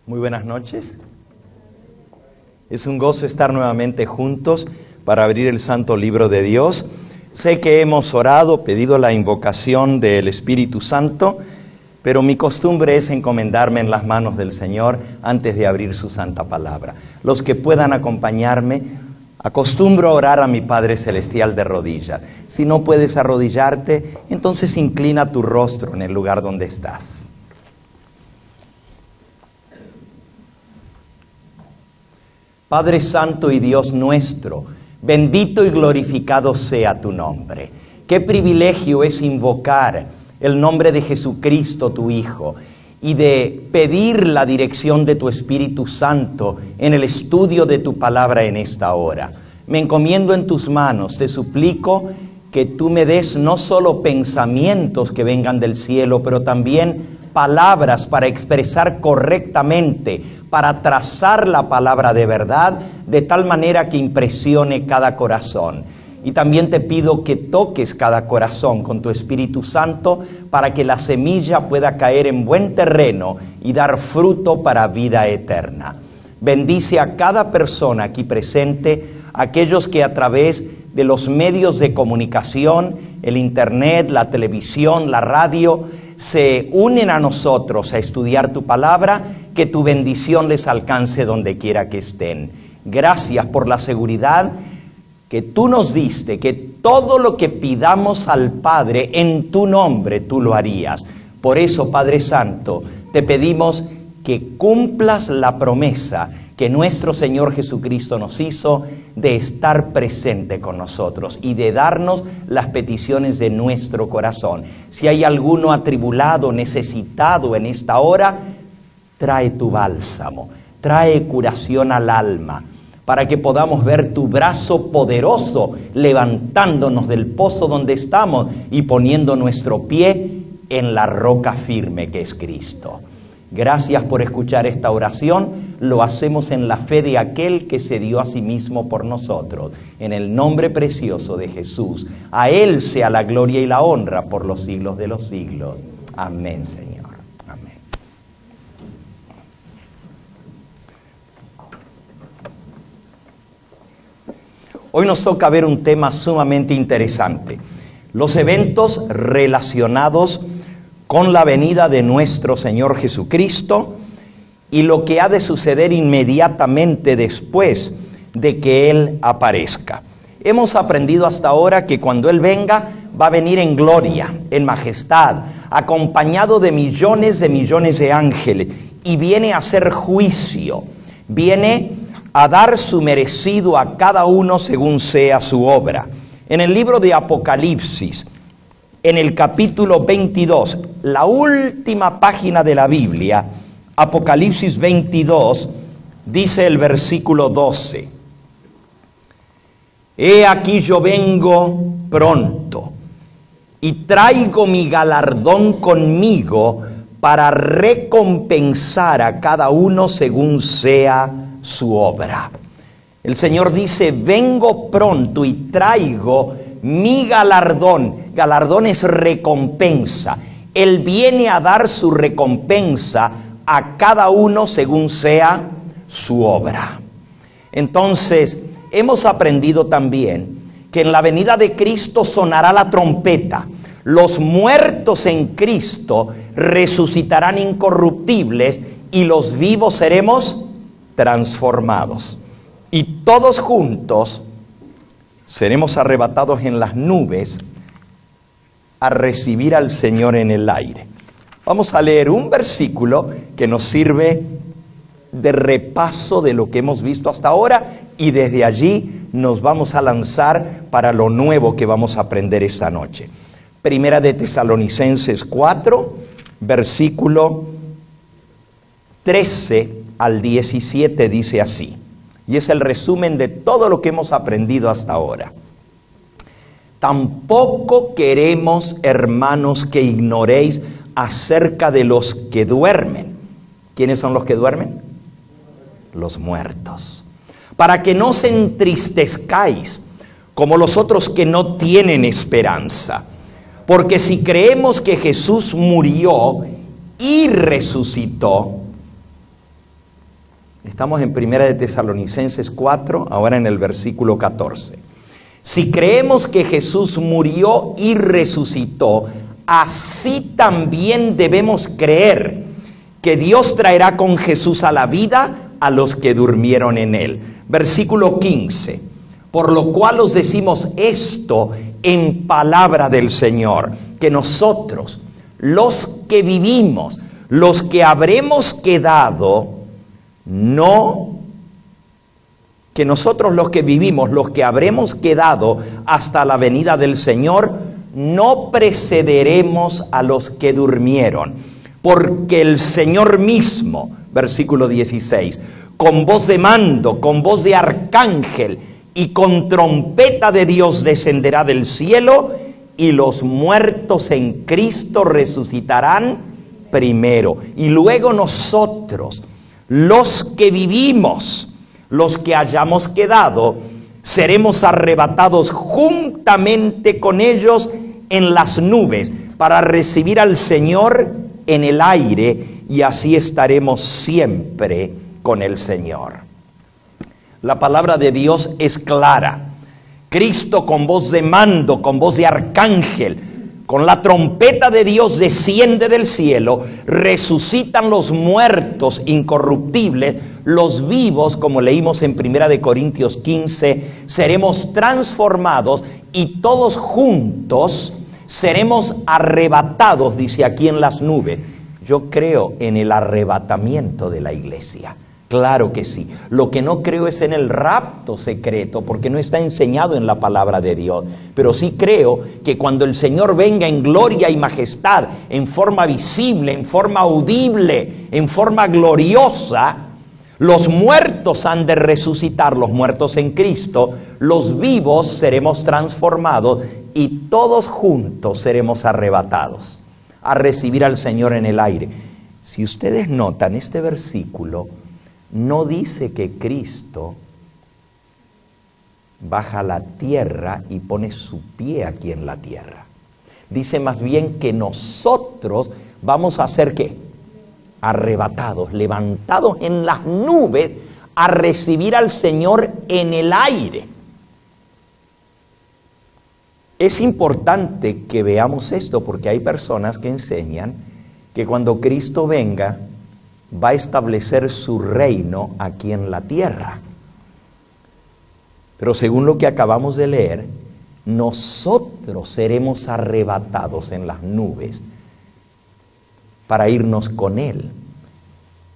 Muy buenas noches. Es un gozo estar nuevamente juntos para abrir el Santo Libro de Dios. Sé que hemos orado, pedido la invocación del Espíritu Santo, pero mi costumbre es encomendarme en las manos del Señor antes de abrir su santa palabra. Los que puedan acompañarme, acostumbro a orar a mi Padre Celestial de rodillas. Si no puedes arrodillarte, entonces inclina tu rostro en el lugar donde estás. Padre Santo y Dios nuestro, bendito y glorificado sea tu nombre. Qué privilegio es invocar el nombre de Jesucristo, tu Hijo, y de pedir la dirección de tu Espíritu Santo en el estudio de tu palabra en esta hora. Me encomiendo en tus manos, te suplico que tú me des no solo pensamientos que vengan del cielo, pero también palabras para expresar correctamente, para trazar la palabra de verdad, de tal manera que impresione cada corazón. Y también te pido que toques cada corazón con tu Espíritu Santo para que la semilla pueda caer en buen terreno y dar fruto para vida eterna. Bendice a cada persona aquí presente, aquellos que a través de los medios de comunicación, el internet, la televisión, la radio, se unen a nosotros a estudiar tu palabra, que tu bendición les alcance donde quiera que estén. Gracias por la seguridad que tú nos diste, que todo lo que pidamos al Padre en tu nombre tú lo harías. Por eso, Padre Santo, te pedimos que cumplas la promesa que nuestro Señor Jesucristo nos hizo de estar presente con nosotros y de darnos las peticiones de nuestro corazón. Si hay alguno atribulado, necesitado en esta hora, trae tu bálsamo, trae curación al alma, para que podamos ver tu brazo poderoso levantándonos del pozo donde estamos y poniendo nuestro pie en la roca firme que es Cristo. Gracias por escuchar esta oración. Lo hacemos en la fe de aquel que se dio a sí mismo por nosotros. En el nombre precioso de Jesús. A Él sea la gloria y la honra por los siglos de los siglos. Amén, Señor. Amén. Hoy nos toca ver un tema sumamente interesante. Los eventos relacionados con la venida de nuestro Señor Jesucristo y lo que ha de suceder inmediatamente después de que Él aparezca. Hemos aprendido hasta ahora que cuando Él venga, va a venir en gloria, en majestad, acompañado de millones de ángeles, y viene a hacer juicio, viene a dar su merecido a cada uno según sea su obra. En el libro de Apocalipsis, en el capítulo 22, la última página de la Biblia, Apocalipsis 22, dice el versículo 12. He aquí yo vengo pronto y traigo mi galardón conmigo para recompensar a cada uno según sea su obra. El Señor dice, vengo pronto y traigo mi galardón. Galardón es recompensa. Él viene a dar su recompensa a cada uno según sea su obra. Entonces, hemos aprendido también que en la venida de Cristo sonará la trompeta. Los muertos en Cristo resucitarán incorruptibles y los vivos seremos transformados. Y todos juntos seremos arrebatados en las nubes a recibir al Señor en el aire. Vamos a leer un versículo que nos sirve de repaso de lo que hemos visto hasta ahora y desde allí nos vamos a lanzar para lo nuevo que vamos a aprender esta noche. Primera de Tesalonicenses 4, versículo 13 al 17 dice así. Y es el resumen de todo lo que hemos aprendido hasta ahora. Tampoco queremos, hermanos, que ignoréis acerca de los que duermen. ¿Quiénes son los que duermen? Los muertos. Para que no se entristezcáis como los otros que no tienen esperanza. Porque si creemos que Jesús murió y resucitó, Estamos en 1 de Tesalonicenses 4, ahora en el versículo 14. Si creemos que Jesús murió y resucitó, así también debemos creer que Dios traerá con Jesús a la vida a los que durmieron en él. Versículo 15. Por lo cual os decimos esto en palabra del Señor, que nosotros, los que vivimos, los que habremos quedado, que nosotros los que vivimos, los que habremos quedado hasta la venida del Señor, no precederemos a los que durmieron, porque el Señor mismo, versículo 16, con voz de mando, con voz de arcángel y con trompeta de Dios descenderá del cielo, y los muertos en Cristo resucitarán primero. Y luego nosotros, los que vivimos, los que hayamos quedado, seremos arrebatados juntamente con ellos en las nubes para recibir al Señor en el aire, y así estaremos siempre con el Señor. La palabra de Dios es clara. Cristo con voz de mando, con voz de arcángel, con la trompeta de Dios desciende del cielo, resucitan los muertos incorruptibles, los vivos, como leímos en 1 de Corintios 15, seremos transformados y todos juntos seremos arrebatados, dice aquí, en las nubes. Yo creo en el arrebatamiento de la iglesia. Claro que sí. Lo que no creo es en el rapto secreto, porque no está enseñado en la palabra de Dios. Pero sí creo que cuando el Señor venga en gloria y majestad, en forma visible, en forma audible, en forma gloriosa, los muertos han de resucitar, los muertos en Cristo, los vivos seremos transformados y todos juntos seremos arrebatados a recibir al Señor en el aire. Si ustedes notan, este versículo no dice que Cristo baja a la tierra y pone su pie aquí en la tierra. Dice más bien que nosotros vamos a ser ¿qué? Arrebatados, levantados en las nubes a recibir al Señor en el aire. Es importante que veamos esto, porque hay personas que enseñan que cuando Cristo venga va a establecer su reino aquí en la tierra. Pero según lo que acabamos de leer, nosotros seremos arrebatados en las nubes para irnos con Él.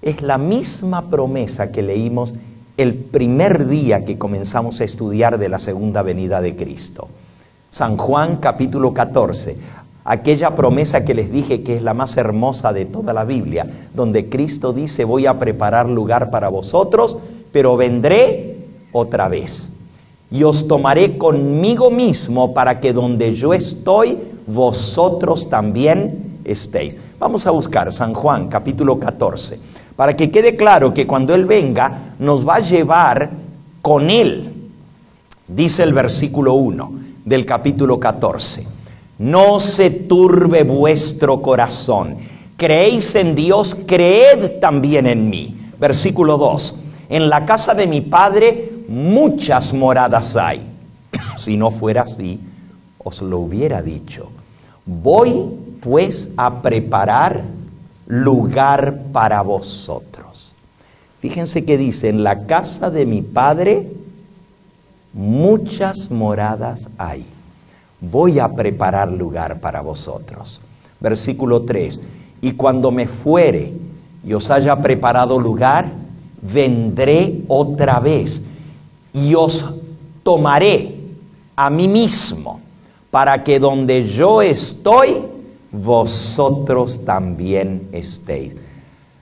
Es la misma promesa que leímos el primer día que comenzamos a estudiar de la segunda venida de Cristo. San Juan capítulo 14. Aquella promesa que les dije que es la más hermosa de toda la Biblia, donde Cristo dice: voy a preparar lugar para vosotros, pero vendré otra vez. Y os tomaré conmigo mismo para que donde yo estoy, vosotros también estéis. Vamos a buscar San Juan capítulo 14, para que quede claro que cuando Él venga, nos va a llevar con Él. Dice el versículo 1 del capítulo 14. No se turbe vuestro corazón. Creéis en Dios, creed también en mí. Versículo 2. En la casa de mi Padre muchas moradas hay. Si no fuera así, os lo hubiera dicho. Voy pues a preparar lugar para vosotros. Fíjense que dice: en la casa de mi Padre muchas moradas hay. Voy a preparar lugar para vosotros. Versículo 3. Y cuando me fuere y os haya preparado lugar, vendré otra vez y os tomaré a mí mismo, para que donde yo estoy, vosotros también estéis.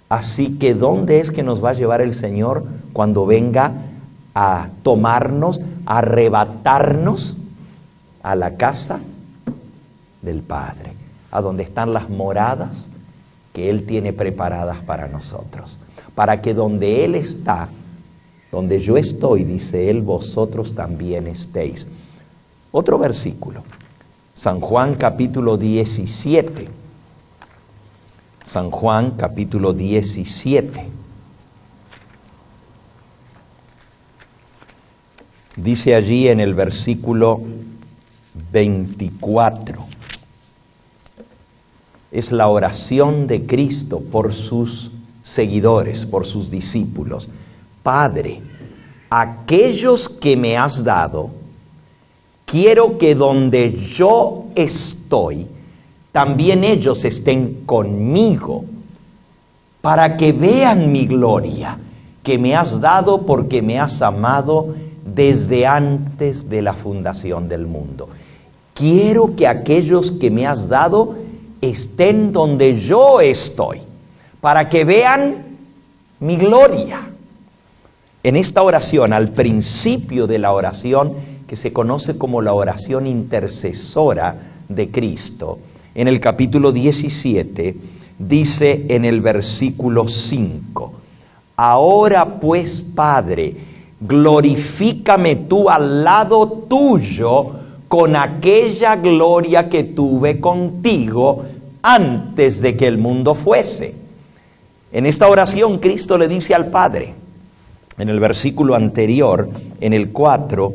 Así que ¿dónde es que nos va a llevar el Señor cuando venga a tomarnos, a arrebatarnos? A la casa del Padre, a donde están las moradas que Él tiene preparadas para nosotros, para que donde Él está, donde yo estoy, dice Él, vosotros también estéis. Otro versículo, San Juan capítulo 17. San Juan capítulo 17. Dice allí en el versículo 24. Es la oración de Cristo por sus seguidores, por sus discípulos. Padre, aquellos que me has dado, quiero que donde yo estoy, también ellos estén conmigo, para que vean mi gloria, que me has dado porque me has amado desde antes de la fundación del mundo. Quiero que aquellos que me has dado estén donde yo estoy, para que vean mi gloria. En esta oración, al principio de la oración, que se conoce como la oración intercesora de Cristo, en el capítulo 17, dice en el versículo 5, ahora pues, Padre, glorifícame tú al lado tuyo con aquella gloria que tuve contigo antes de que el mundo fuese. En esta oración Cristo le dice al Padre, en el versículo anterior, en el 4,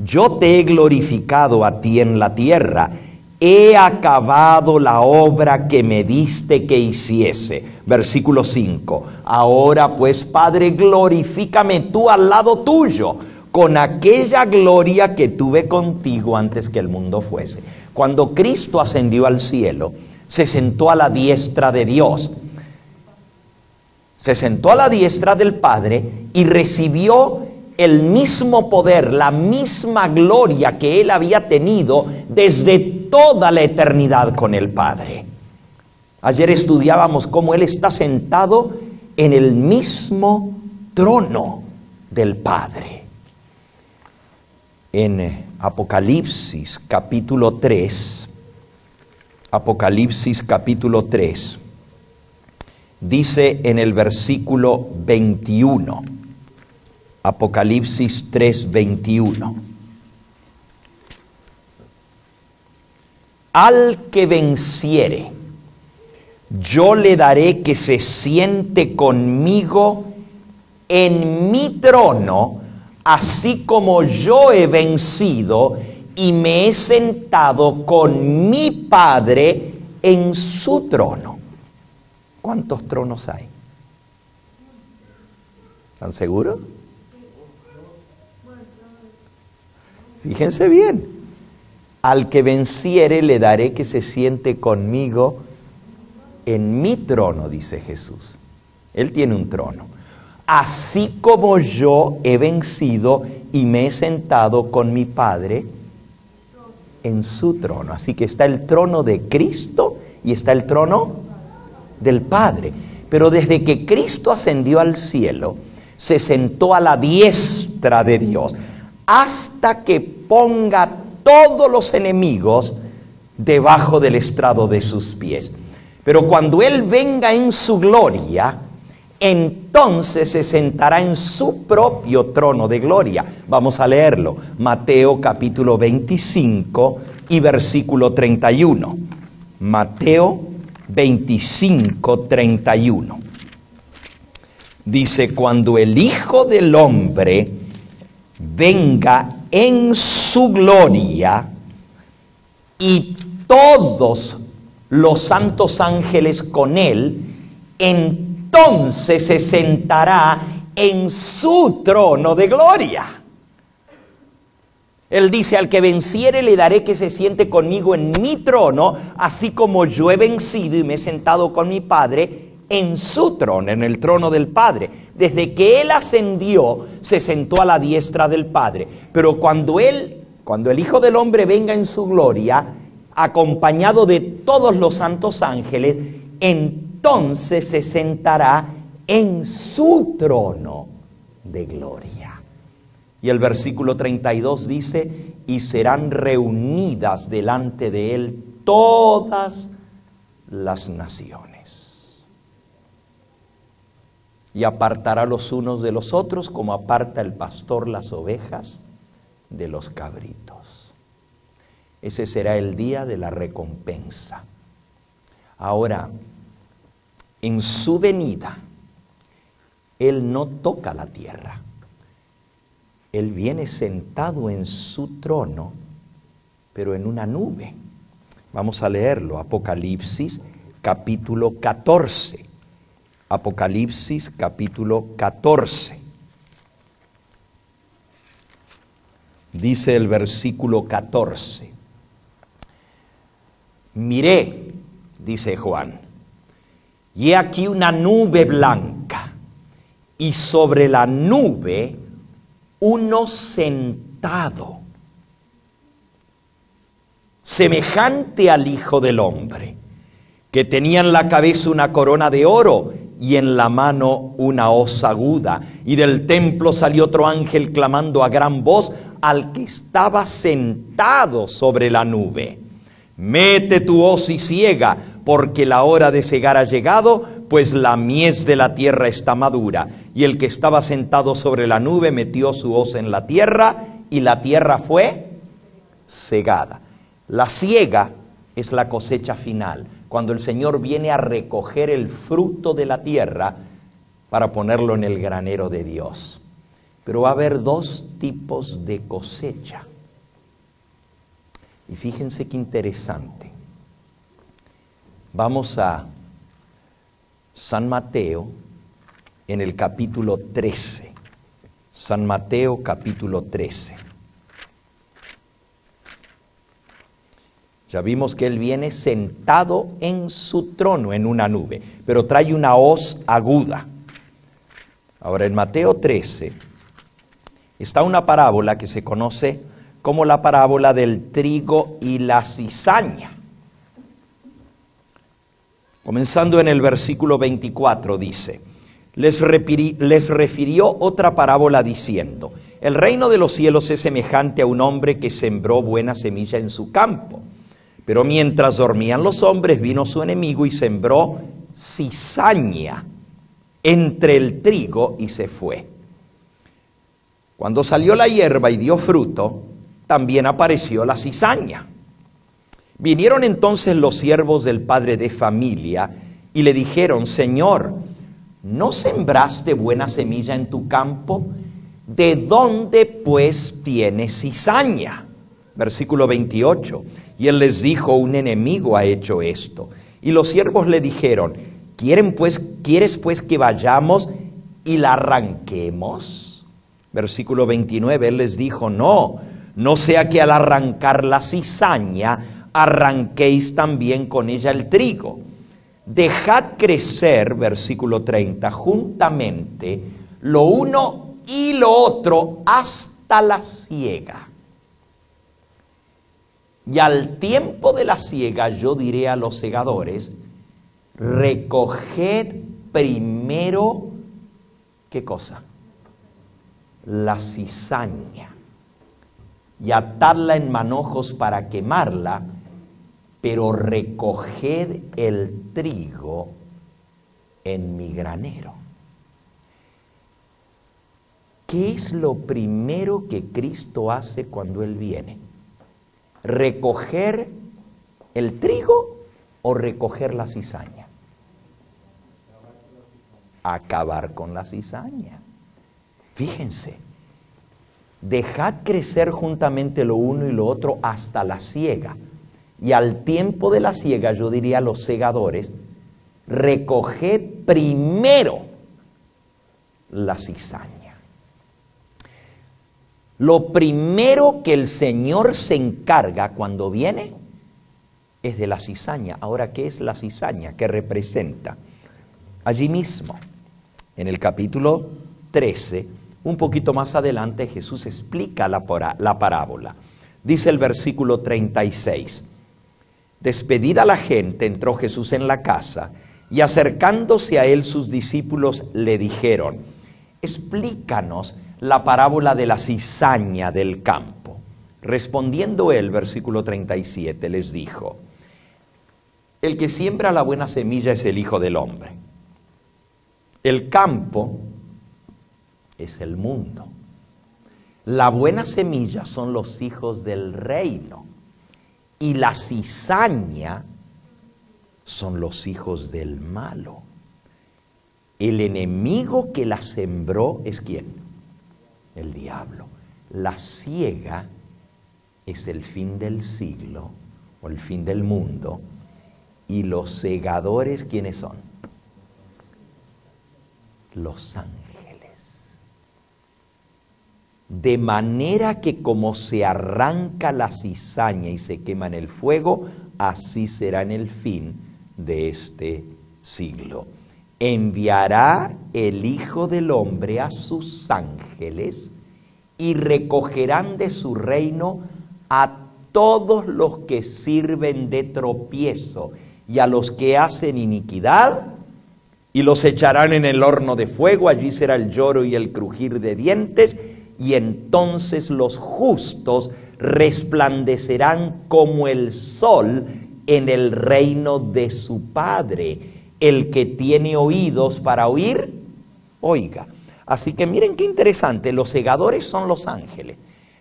yo te he glorificado a ti en la tierra, he acabado la obra que me diste que hiciese. Versículo 5, ahora pues, Padre, glorifícame tú al lado tuyo, con aquella gloria que tuve contigo antes que el mundo fuese. Cuando Cristo ascendió al cielo, se sentó a la diestra de Dios. Se sentó a la diestra del Padre y recibió el mismo poder, la misma gloria que Él había tenido desde toda la eternidad con el Padre. Ayer estudiábamos cómo Él está sentado en el mismo trono del Padre. En Apocalipsis capítulo 3, Apocalipsis capítulo 3, dice en el versículo 21, Apocalipsis 3, 21. Al que venciere, yo le daré que se siente conmigo en mi trono, así como yo he vencido y me he sentado con mi Padre en su trono. ¿Cuántos tronos hay? ¿Están seguros? Fíjense bien. Al que venciere le daré que se siente conmigo en mi trono, dice Jesús. Él tiene un trono. Así como yo he vencido y me he sentado con mi Padre en su trono. Así que está el trono de Cristo y está el trono del Padre. Pero desde que Cristo ascendió al cielo, se sentó a la diestra de Dios, hasta que ponga todos los enemigos debajo del estrado de sus pies. Pero cuando Él venga en su gloria, entonces se sentará en su propio trono de gloria. Vamos a leerlo. Mateo capítulo 25 y versículo 31. Mateo 25, 31. Dice, cuando el Hijo del Hombre venga en su gloria y todos los santos ángeles con Él, entonces se sentará en su trono de gloria. Él dice, al que venciere le daré que se siente conmigo en mi trono, así como yo he vencido y me he sentado con mi Padre en su trono, en el trono del Padre. Desde que Él ascendió, se sentó a la diestra del Padre. Pero cuando el Hijo del Hombre venga en su gloria, acompañado de todos los santos ángeles, entonces se sentará en su trono de gloria. Y el versículo 32 dice, y serán reunidas delante de Él todas las naciones. Y apartará los unos de los otros, como aparta el pastor las ovejas de los cabritos. Ese será el día de la recompensa. Ahora, en su venida, Él no toca la tierra. Él viene sentado en su trono, pero en una nube. Vamos a leerlo, Apocalipsis capítulo 14. Apocalipsis capítulo 14. Dice el versículo 14. Miré, dice Juan, y he aquí una nube blanca, y sobre la nube uno sentado, semejante al Hijo del Hombre, que tenía en la cabeza una corona de oro y en la mano una hoz aguda. Y del templo salió otro ángel clamando a gran voz al que estaba sentado sobre la nube: mete tu hoz y siega, porque la hora de segar ha llegado, pues la mies de la tierra está madura. Y el que estaba sentado sobre la nube metió su hoz en la tierra, y la tierra fue segada. La siega es la cosecha final, cuando el Señor viene a recoger el fruto de la tierra para ponerlo en el granero de Dios. Pero va a haber dos tipos de cosecha. Y fíjense qué interesante. Vamos a San Mateo en el capítulo 13. San Mateo capítulo 13. Ya vimos que Él viene sentado en su trono en una nube, pero trae una hoz aguda. Ahora en Mateo 13 está una parábola que se conoce como la parábola del trigo y la cizaña. Comenzando en el versículo 24 dice: les refirió otra parábola diciendo: el reino de los cielos es semejante a un hombre que sembró buena semilla en su campo. Pero mientras dormían los hombres, vino su enemigo y sembró cizaña entre el trigo y se fue. Cuando salió la hierba y dio fruto, también apareció la cizaña. Vinieron entonces los siervos del padre de familia y le dijeron: Señor, ¿no sembraste buena semilla en tu campo? ¿De dónde pues tiene cizaña? Versículo 28. Y él les dijo: un enemigo ha hecho esto. Y los siervos le dijeron: ¿quieres pues que vayamos y la arranquemos? Versículo 29. Él les dijo: no sea que al arrancar la cizaña arranquéis también con ella el trigo. Dejad crecer, versículo 30, juntamente lo uno y lo otro hasta la siega. Y al tiempo de la siega yo diré a los segadores: recoged primero, ¿qué cosa? La cizaña, y atadla en manojos para quemarla, pero recoged el trigo en mi granero. ¿Qué es lo primero que Cristo hace cuando Él viene? ¿Recoger el trigo o recoger la cizaña? Acabar con la cizaña. Fíjense, dejad crecer juntamente lo uno y lo otro hasta la siega. Y al tiempo de la siega yo diría a los segadores: recoged primero la cizaña. Lo primero que el Señor se encarga cuando viene es de la cizaña. Ahora, ¿qué es la cizaña? ¿Qué representa? Allí mismo, en el capítulo 13, un poquito más adelante, Jesús explica la parábola. Dice el versículo 36. Despedida la gente, entró Jesús en la casa, y acercándose a él sus discípulos le dijeron: explícanos la parábola de la cizaña del campo. Respondiendo él, versículo 37, les dijo: el que siembra la buena semilla es el Hijo del Hombre. El campo es el mundo. La buena semilla son los hijos del reino. Y la cizaña son los hijos del malo. El enemigo que la sembró es ¿quién? El diablo. La siega es el fin del siglo o el fin del mundo. ¿Y los segadores quiénes son? Los ángeles. De manera que como se arranca la cizaña y se quema en el fuego, así será en el fin de este siglo. Enviará el Hijo del Hombre a sus ángeles y recogerán de su reino a todos los que sirven de tropiezo y a los que hacen iniquidad, y los echarán en el horno de fuego. Allí será el lloro y el crujir de dientes, y entonces los justos resplandecerán como el sol en el reino de su Padre. El que tiene oídos para oír, oiga. Así que miren qué interesante, los segadores son los ángeles.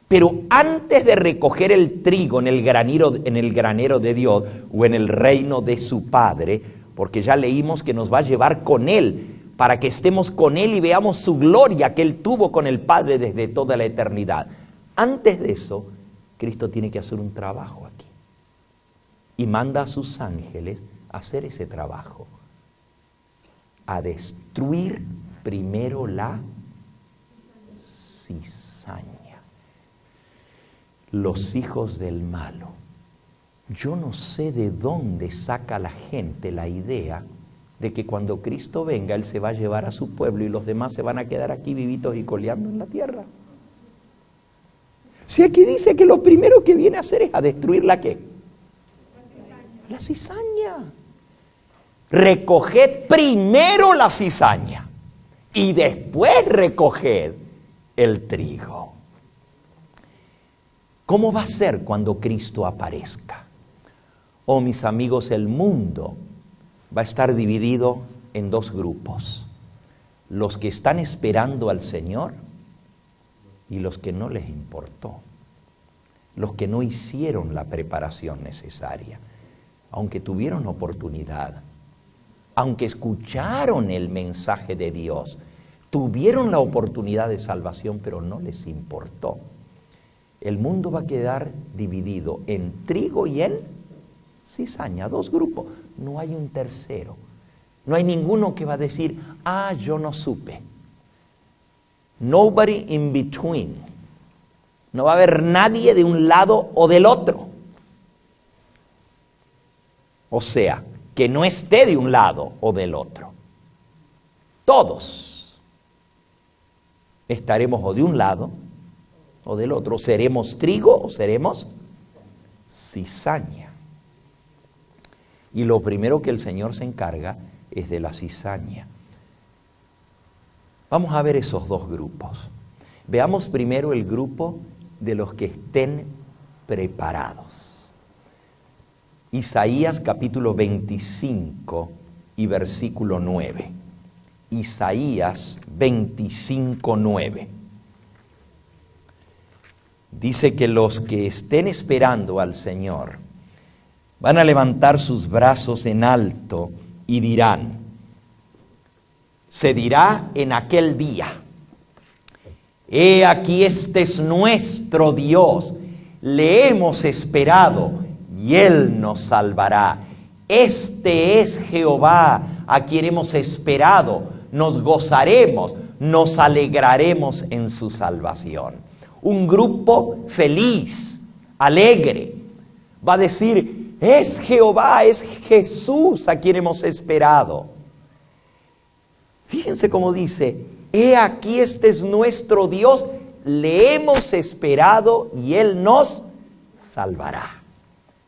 Pero antes de recoger el trigo en el granero de Dios o en el reino de su Padre, porque ya leímos que nos va a llevar con Él, para que estemos con Él y veamos su gloria que Él tuvo con el Padre desde toda la eternidad. Antes de eso, Cristo tiene que hacer un trabajo aquí. Y manda a sus ángeles a hacer ese trabajo. A destruir primero la cizaña. Los hijos del malo. Yo no sé de dónde saca la gente la idea de que cuando Cristo venga, Él se va a llevar a su pueblo y los demás se van a quedar aquí vivitos y coleando en la tierra. Si aquí dice que lo primero que viene a hacer es a destruir ¿la qué? La cizaña. Recoged primero la cizaña y después recoged el trigo. ¿Cómo va a ser cuando Cristo aparezca? Oh, mis amigos, el mundo va a estar dividido en dos grupos. Los que están esperando al Señor y los que no les importó. Los que no hicieron la preparación necesaria. Aunque tuvieron oportunidad, aunque escucharon el mensaje de Dios, tuvieron la oportunidad de salvación, pero no les importó. El mundo va a quedar dividido en trigo y en cizaña, dos grupos. No hay un tercero. No hay ninguno que va a decir, yo no supe. Nobody in between. No va a haber nadie de un lado o del otro. O sea, que no esté de un lado o del otro. Todos estaremos o de un lado o del otro. Seremos trigo o seremos cizaña. Y lo primero que el Señor se encarga es de la cizaña. Vamos a ver esos dos grupos. Veamos primero el grupo de los que estén preparados. Isaías capítulo 25 y versículo 9. Isaías 25, 9. Dice que los que estén esperando al Señor van a levantar sus brazos en alto y dirán, se dirá en aquel día, he aquí este es nuestro Dios, le hemos esperado y Él nos salvará. Este es Jehová a quien hemos esperado, nos gozaremos, nos alegraremos en su salvación. Un grupo feliz, alegre, va a decir, es Jehová, es Jesús a quien hemos esperado. Fíjense cómo dice, he aquí este es nuestro Dios, le hemos esperado y Él nos salvará.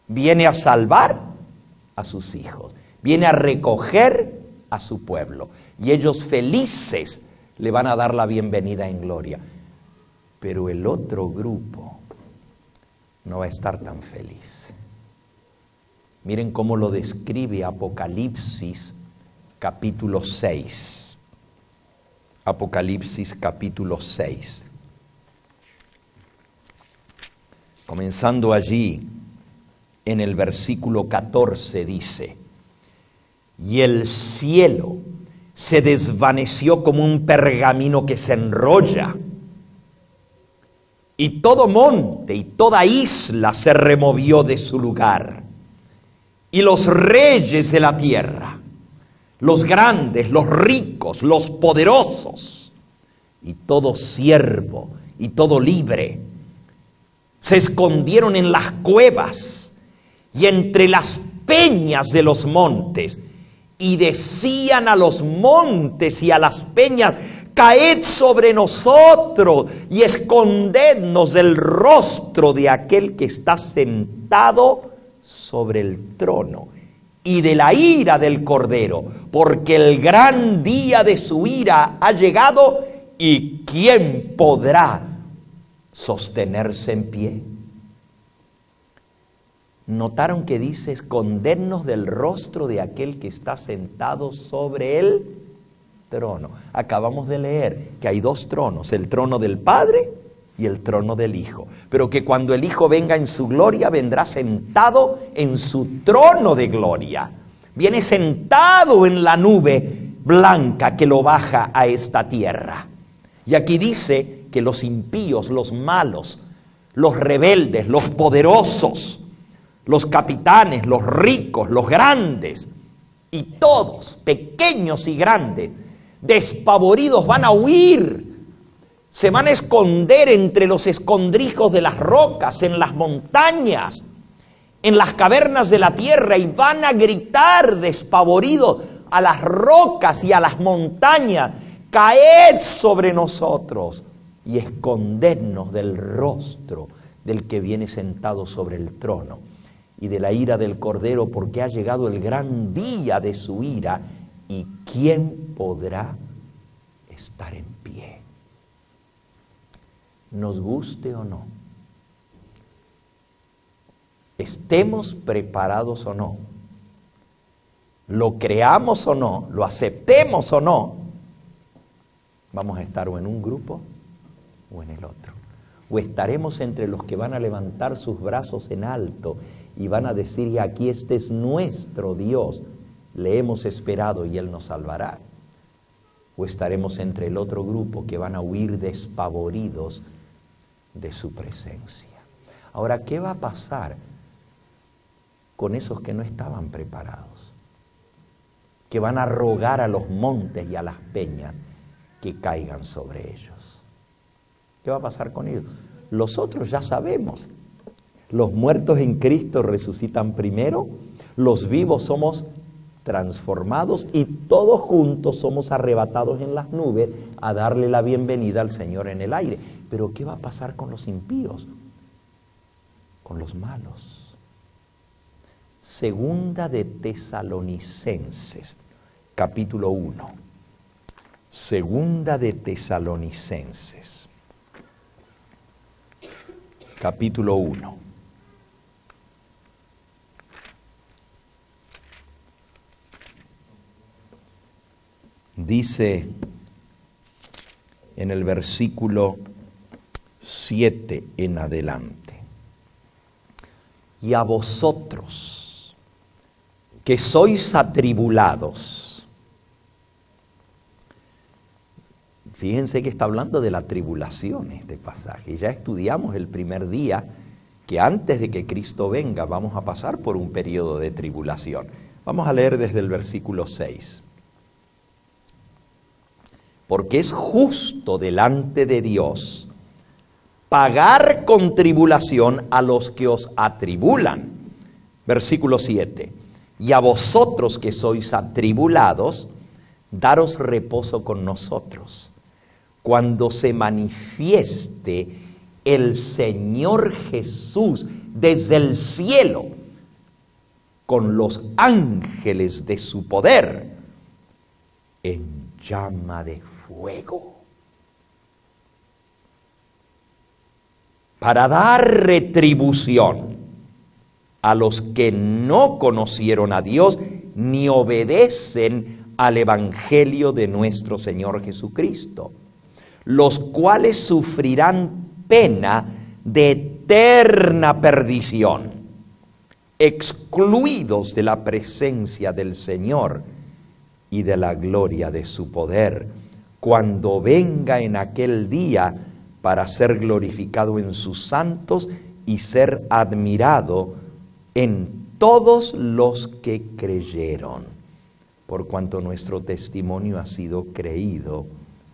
Viene a salvar a sus hijos, viene a recoger a su pueblo y ellos felices le van a dar la bienvenida en gloria. Pero el otro grupo no va a estar tan feliz. Miren cómo lo describe Apocalipsis capítulo 6. Apocalipsis capítulo 6. Comenzando allí en el versículo 14 dice, y el cielo se desvaneció como un pergamino que se enrolla, y todo monte y toda isla se removió de su lugar. Y los reyes de la tierra, los grandes, los ricos, los poderosos, y todo siervo y todo libre, se escondieron en las cuevas y entre las peñas de los montes, y decían a los montes y a las peñas: caed sobre nosotros y escondednos del rostro de aquel que está sentado sobre el trono y de la ira del Cordero, porque el gran día de su ira ha llegado, y ¿quién podrá sostenerse en pie? ¿Notaron que dice escondernos del rostro de aquel que está sentado sobre el trono? Acabamos de leer que hay dos tronos, el trono del Padre y el trono del Hijo, pero que cuando el Hijo venga en su gloria, vendrá sentado en su trono de gloria. Viene sentado en la nube blanca que lo baja a esta tierra. Y aquí dice que los impíos, los malos, los rebeldes, los poderosos, los capitanes, los ricos, los grandes, y todos, pequeños y grandes, despavoridos, van a huir. Se van a esconder entre los escondrijos de las rocas, en las montañas, en las cavernas de la tierra, y van a gritar despavoridos a las rocas y a las montañas: caed sobre nosotros y escondednos del rostro del que viene sentado sobre el trono y de la ira del Cordero, porque ha llegado el gran día de su ira, y ¿quién podrá estar en pie? Nos guste o no, estemos preparados o no, lo creamos o no, lo aceptemos o no, vamos a estar o en un grupo o en el otro. O estaremos entre los que van a levantar sus brazos en alto y van a decir: aquí este es nuestro Dios, le hemos esperado y Él nos salvará. O estaremos entre el otro grupo que van a huir despavoridos de su presencia. Ahora, ¿qué va a pasar con esos que no estaban preparados? Que van a rogar a los montes y a las peñas que caigan sobre ellos. ¿Qué va a pasar con ellos? Los otros ya sabemos. Los muertos en Cristo resucitan primero, los vivos somos transformados y todos juntos somos arrebatados en las nubes a darle la bienvenida al Señor en el aire. Pero ¿qué va a pasar con los impíos? Con los malos. Segunda de Tesalonicenses, capítulo 1. Segunda de Tesalonicenses, capítulo 1. Dice en el versículo 7 en adelante: y a vosotros que sois atribulados. Fíjense que está hablando de la tribulación este pasaje. Ya estudiamos el primer día que antes de que Cristo venga vamos a pasar por un periodo de tribulación. Vamos a leer desde el versículo 6. Porque es justo delante de Dios pagar con tribulación a los que os atribulan. Versículo 7. Y a vosotros que sois atribulados, daros reposo con nosotros, cuando se manifieste el Señor Jesús desde el cielo, con los ángeles de su poder, en llama de fuego, para dar retribución a los que no conocieron a Dios ni obedecen al Evangelio de nuestro Señor Jesucristo, los cuales sufrirán pena de eterna perdición, excluidos de la presencia del Señor y de la gloria de su poder, cuando venga en aquel día para ser glorificado en sus santos y ser admirado en todos los que creyeron, por cuanto nuestro testimonio ha sido creído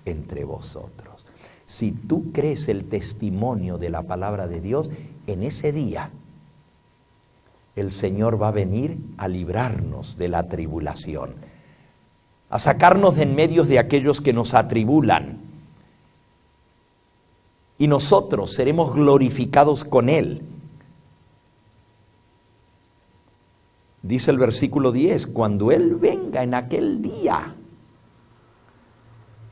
entre vosotros. Si tú crees el testimonio de la palabra de Dios, en ese día el Señor va a venir a librarnos de la tribulación, a sacarnos de en medio de aquellos que nos atribulan. Y nosotros seremos glorificados con Él. Dice el versículo 10, cuando Él venga en aquel día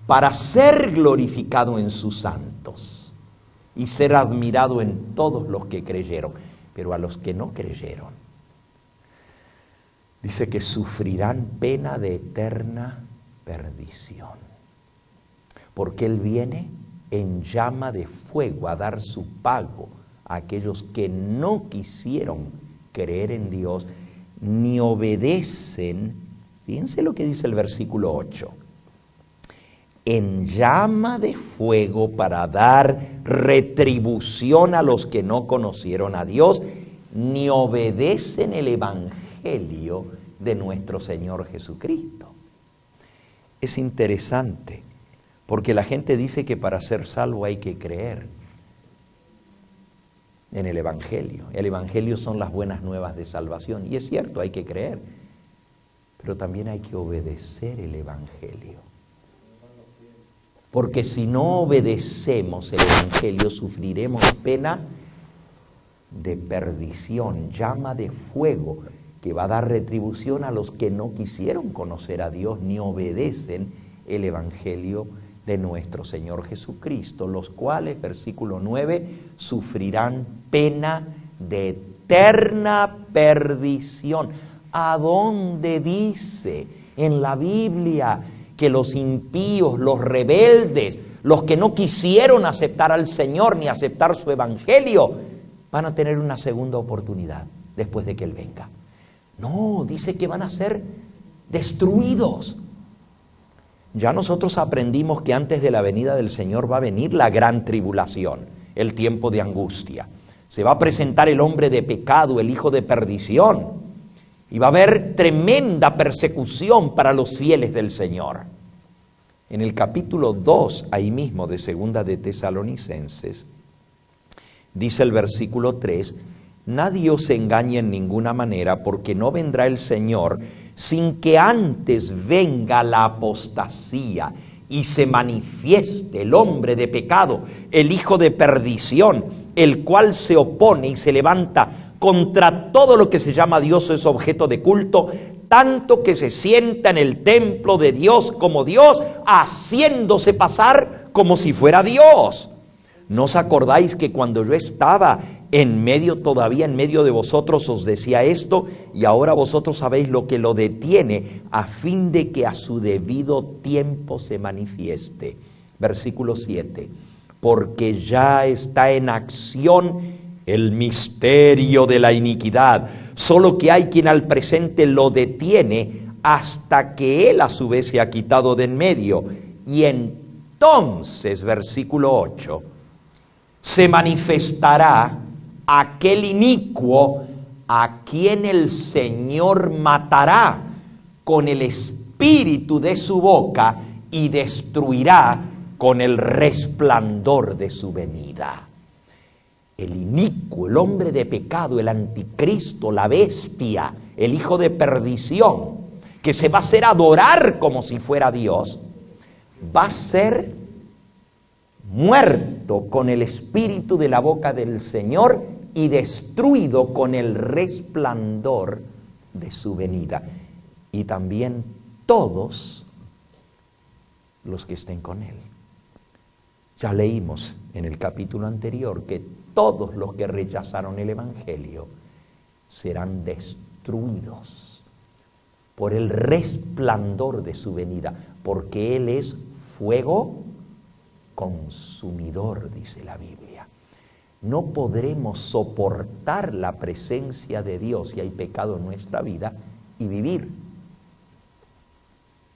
para ser glorificado en sus santos y ser admirado en todos los que creyeron. Pero a los que no creyeron, dice que sufrirán pena de eterna perdición. Porque Él viene en llama de fuego a dar su pago a aquellos que no quisieron creer en Dios ni obedecen. Fíjense lo que dice el versículo 8. En llama de fuego para dar retribución a los que no conocieron a Dios ni obedecen el evangelio de nuestro Señor Jesucristo. Es interesante, porque la gente dice que para ser salvo hay que creer en el evangelio. El evangelio son las buenas nuevas de salvación, y es cierto, hay que creer, pero también hay que obedecer el evangelio. Porque si no obedecemos el evangelio, sufriremos pena de perdición, llama de fuego, que va a dar retribución a los que no quisieron conocer a Dios ni obedecen el evangelio de nuestro Señor Jesucristo, los cuales, versículo 9, sufrirán pena de eterna perdición. ¿A dónde dice en la Biblia que los impíos, los rebeldes, los que no quisieron aceptar al Señor ni aceptar su evangelio, van a tener una segunda oportunidad después de que Él venga? No, dice que van a ser destruidos. Ya nosotros aprendimos que antes de la venida del Señor va a venir la gran tribulación, el tiempo de angustia. Se va a presentar el hombre de pecado, el hijo de perdición, y va a haber tremenda persecución para los fieles del Señor. En el capítulo 2, ahí mismo de Segunda de Tesalonicenses, dice el versículo 3, nadie os engañe en ninguna manera, porque no vendrá el Señor sin que antes venga la apostasía y se manifieste el hombre de pecado, el hijo de perdición, el cual se opone y se levanta contra todo lo que se llama Dios o es objeto de culto, tanto que se sienta en el templo de Dios como Dios, haciéndose pasar como si fuera Dios. ¿No os acordáis que cuando yo estaba todavía en medio de vosotros os decía esto? Y ahora vosotros sabéis lo que lo detiene, a fin de que a su debido tiempo se manifieste. Versículo 7. Porque ya está en acción el misterio de la iniquidad, solo que hay quien al presente lo detiene hasta que Él a su vez se ha quitado de en medio. Y entonces, versículo 8, se manifestará aquel inicuo a quien el Señor matará con el espíritu de su boca y destruirá con el resplandor de su venida. El inicuo, el hombre de pecado, el anticristo, la bestia, el hijo de perdición, que se va a hacer adorar como si fuera Dios, va a ser muerto con el espíritu de la boca del Señor y destruido con el resplandor de su venida. Y también todos los que estén con Él. Ya leímos en el capítulo anterior que todos los que rechazaron el evangelio serán destruidos por el resplandor de su venida, porque Él es fuego consumidor, dice la Biblia. No podremos soportar la presencia de Dios si hay pecado en nuestra vida y vivir.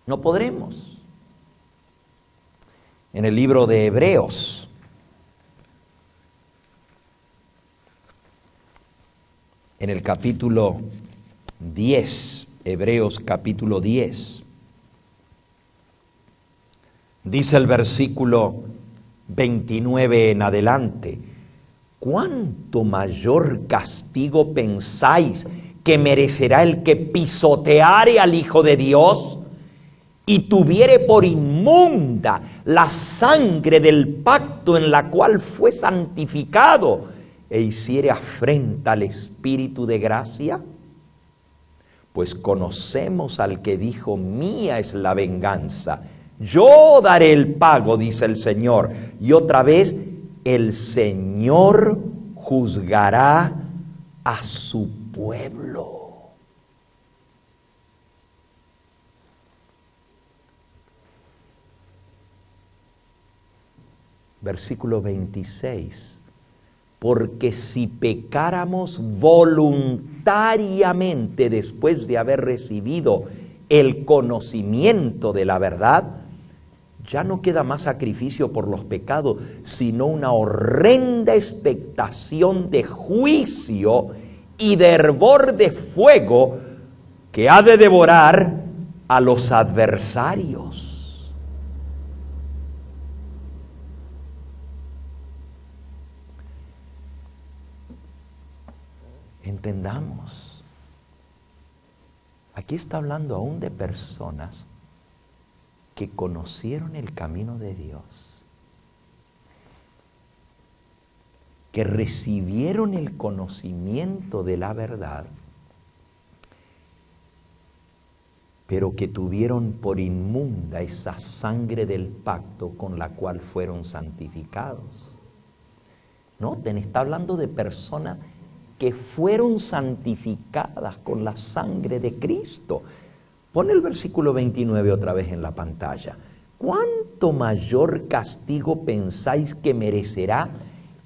No podremos. En el libro de Hebreos, en el capítulo 10, Hebreos capítulo 10. Dice el versículo 29 en adelante: ¿cuánto mayor castigo pensáis que merecerá el que pisoteare al Hijo de Dios y tuviere por inmunda la sangre del pacto en la cual fue santificado e hiciere afrenta al Espíritu de gracia? Pues conocemos al que dijo: mía es la venganza, yo daré el pago, dice el Señor. Y otra vez, el Señor juzgará a su pueblo. Versículo 26. Porque si pecáramos voluntariamente después de haber recibido el conocimiento de la verdad, ya no queda más sacrificio por los pecados, sino una horrenda expectación de juicio y de hervor de fuego que ha de devorar a los adversarios. Entendamos, aquí está hablando aún de personas que conocieron el camino de Dios, que recibieron el conocimiento de la verdad, pero que tuvieron por inmunda esa sangre del pacto con la cual fueron santificados. Noten, está hablando de personas que fueron santificadas con la sangre de Cristo. Pon el versículo 29 otra vez en la pantalla. ¿Cuánto mayor castigo pensáis que merecerá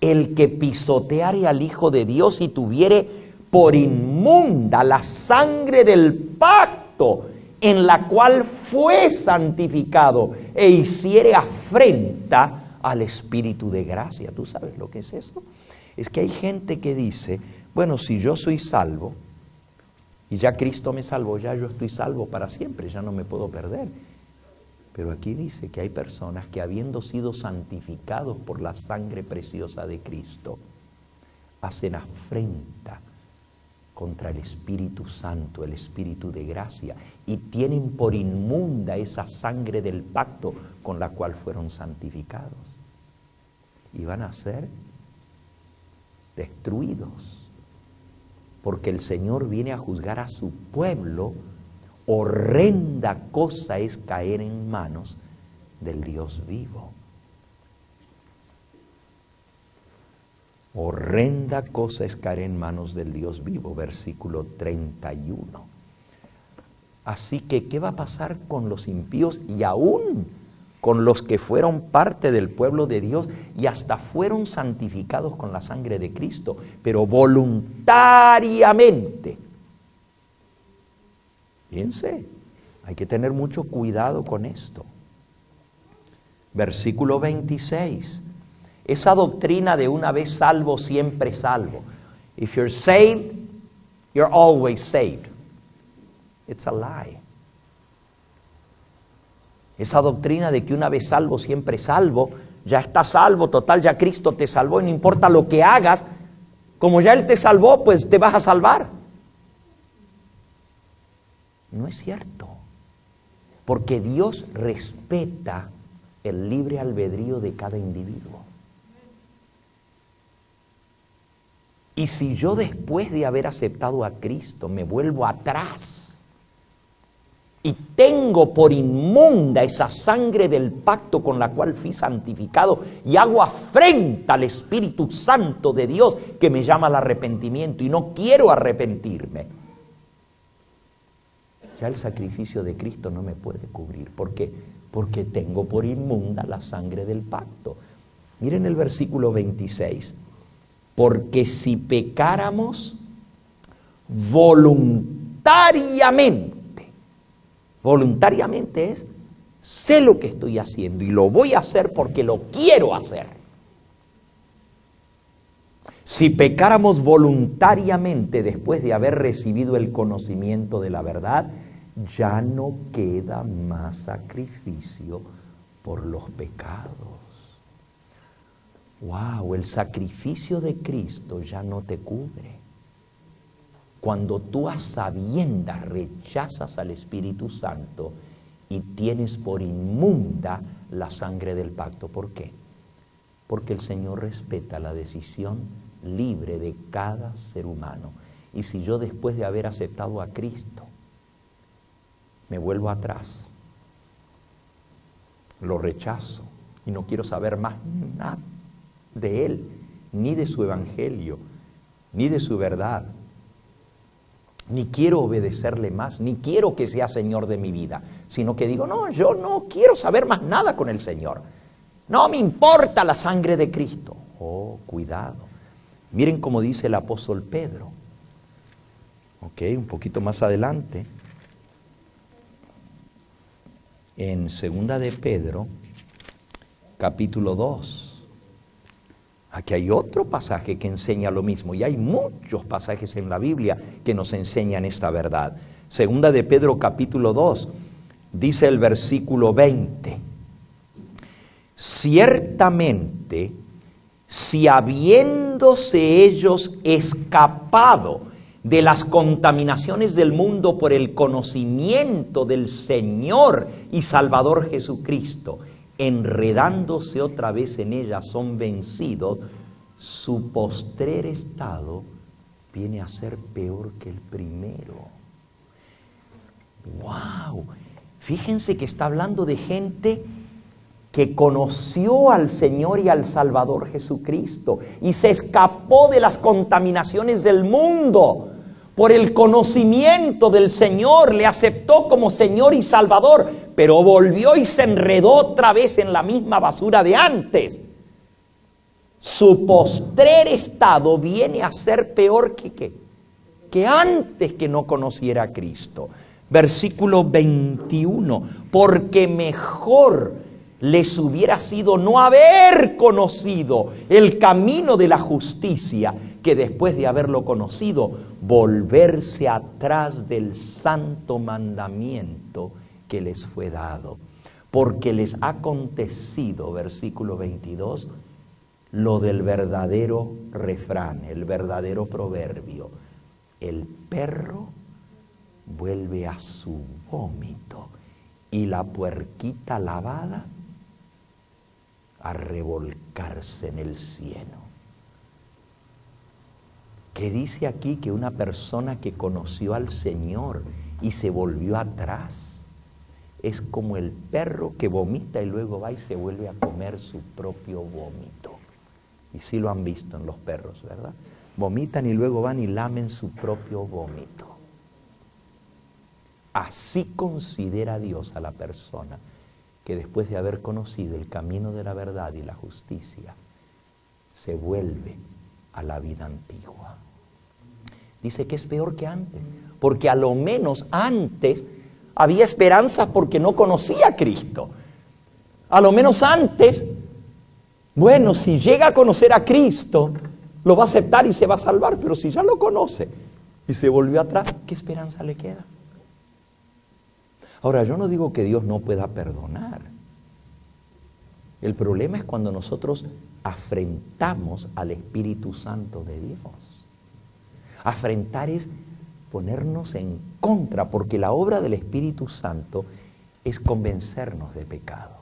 el que pisoteare al Hijo de Dios y tuviere por inmunda la sangre del pacto en la cual fue santificado e hiciere afrenta al Espíritu de gracia? ¿Tú sabes lo que es eso? Es que hay gente que dice: bueno, si yo soy salvo y ya Cristo me salvó, ya yo estoy salvo para siempre, ya no me puedo perder. Pero aquí dice que hay personas que, habiendo sido santificados por la sangre preciosa de Cristo, hacen afrenta contra el Espíritu Santo, el Espíritu de gracia, y tienen por inmunda esa sangre del pacto con la cual fueron santificados. Y van a ser destruidos, porque el Señor viene a juzgar a su pueblo. Horrenda cosa es caer en manos del Dios vivo. Horrenda cosa es caer en manos del Dios vivo, versículo 31. Así que, ¿qué va a pasar con los impíos y aún con los que fueron parte del pueblo de Dios y hasta fueron santificados con la sangre de Cristo, pero voluntariamente? Fíjense, hay que tener mucho cuidado con esto. Versículo 26. Esa doctrina de una vez salvo, siempre salvo. If you're saved, you're always saved. It's a lie. Esa doctrina de que una vez salvo, siempre salvo, ya estás salvo, total, ya Cristo te salvó y no importa lo que hagas, como ya Él te salvó, pues te vas a salvar. No es cierto, porque Dios respeta el libre albedrío de cada individuo. Y si yo, después de haber aceptado a Cristo, me vuelvo atrás y tengo por inmunda esa sangre del pacto con la cual fui santificado y hago afrenta al Espíritu Santo de Dios que me llama al arrepentimiento y no quiero arrepentirme, ya el sacrificio de Cristo no me puede cubrir. ¿Por qué? Porque tengo por inmunda la sangre del pacto. Miren el versículo 26. Porque si pecáramos voluntariamente, voluntariamente es, sé lo que estoy haciendo y lo voy a hacer porque lo quiero hacer. Si pecáramos voluntariamente después de haber recibido el conocimiento de la verdad, ya no queda más sacrificio por los pecados. ¡Wow! El sacrificio de Cristo ya no te cubre. Cuando tú a sabiendas rechazas al Espíritu Santo y tienes por inmunda la sangre del pacto. ¿Por qué? Porque el Señor respeta la decisión libre de cada ser humano. Y si yo después de haber aceptado a Cristo me vuelvo atrás, lo rechazo y no quiero saber más nada de Él, ni de su evangelio, ni de su verdad, ni quiero obedecerle más, ni quiero que sea Señor de mi vida, sino que digo, no, yo no quiero saber más nada con el Señor, no me importa la sangre de Cristo. Oh, cuidado. Miren cómo dice el apóstol Pedro. Ok, un poquito más adelante. En 2 de Pedro, capítulo 2. Aquí hay otro pasaje que enseña lo mismo. Y hay muchos pasajes en la Biblia que nos enseñan esta verdad. 2 de Pedro, capítulo 2. Dice el versículo 20. Ciertamente, si habiéndose ellos escapado de las contaminaciones del mundo por el conocimiento del Señor y Salvador Jesucristo, enredándose otra vez en ellas, son vencidos, su postrer estado viene a ser peor que el primero. ¡Wow! Fíjense que está hablando de gente que conoció al Señor y al Salvador Jesucristo y se escapó de las contaminaciones del mundo por el conocimiento del Señor, le aceptó como Señor y Salvador, pero volvió y se enredó otra vez en la misma basura de antes. Su postrer estado viene a ser peor que antes que no conociera a Cristo. Versículo 21, porque mejor les hubiera sido no haber conocido el camino de la justicia, que después de haberlo conocido, volverse atrás del santo mandamiento que les fue dado. Porque les ha acontecido, versículo 22, lo del verdadero refrán, el verdadero proverbio. El perro vuelve a su vómito y la puerquita lavada a revolcarse en el cieno. ¿Qué dice aquí? Que una persona que conoció al Señor y se volvió atrás es como el perro que vomita y luego va y se vuelve a comer su propio vómito. Y sí lo han visto en los perros, ¿verdad? Vomitan y luego van y lamen su propio vómito. Así considera Dios a la persona que después de haber conocido el camino de la verdad y la justicia, se vuelve a la vida antigua. Dice que es peor que antes, porque a lo menos antes había esperanza porque no conocía a Cristo. A lo menos antes, bueno, si llega a conocer a Cristo, lo va a aceptar y se va a salvar, pero si ya lo conoce y se volvió atrás, ¿qué esperanza le queda? Ahora, yo no digo que Dios no pueda perdonar. El problema es cuando nosotros afrentamos al Espíritu Santo de Dios. Afrentar es ponernos en contra, porque la obra del Espíritu Santo es convencernos de pecado,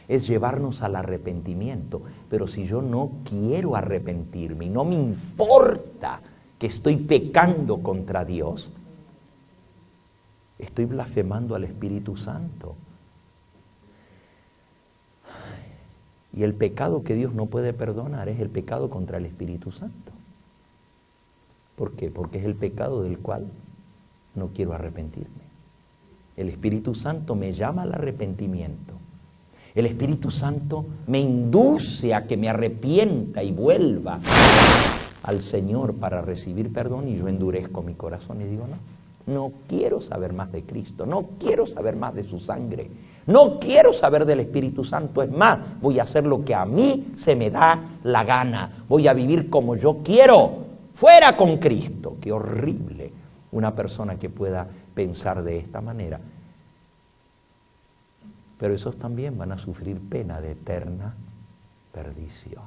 es llevarnos al arrepentimiento. Pero si yo no quiero arrepentirme y no me importa que estoy pecando contra Dios, estoy blasfemando al Espíritu Santo. Y el pecado que Dios no puede perdonar es el pecado contra el Espíritu Santo. ¿Por qué? Porque es el pecado del cual no quiero arrepentirme. El Espíritu Santo me llama al arrepentimiento. El Espíritu Santo me induce a que me arrepienta y vuelva al Señor para recibir perdón, y yo endurezco mi corazón y digo, no quiero saber más de Cristo, no quiero saber más de su sangre, No quiero saber del Espíritu Santo. Es más, voy a hacer lo que a mí se me da la gana. Voy a vivir como yo quiero. Fuera con Cristo. Qué horrible una persona que pueda pensar de esta manera. Pero esos también van a sufrir pena de eterna perdición.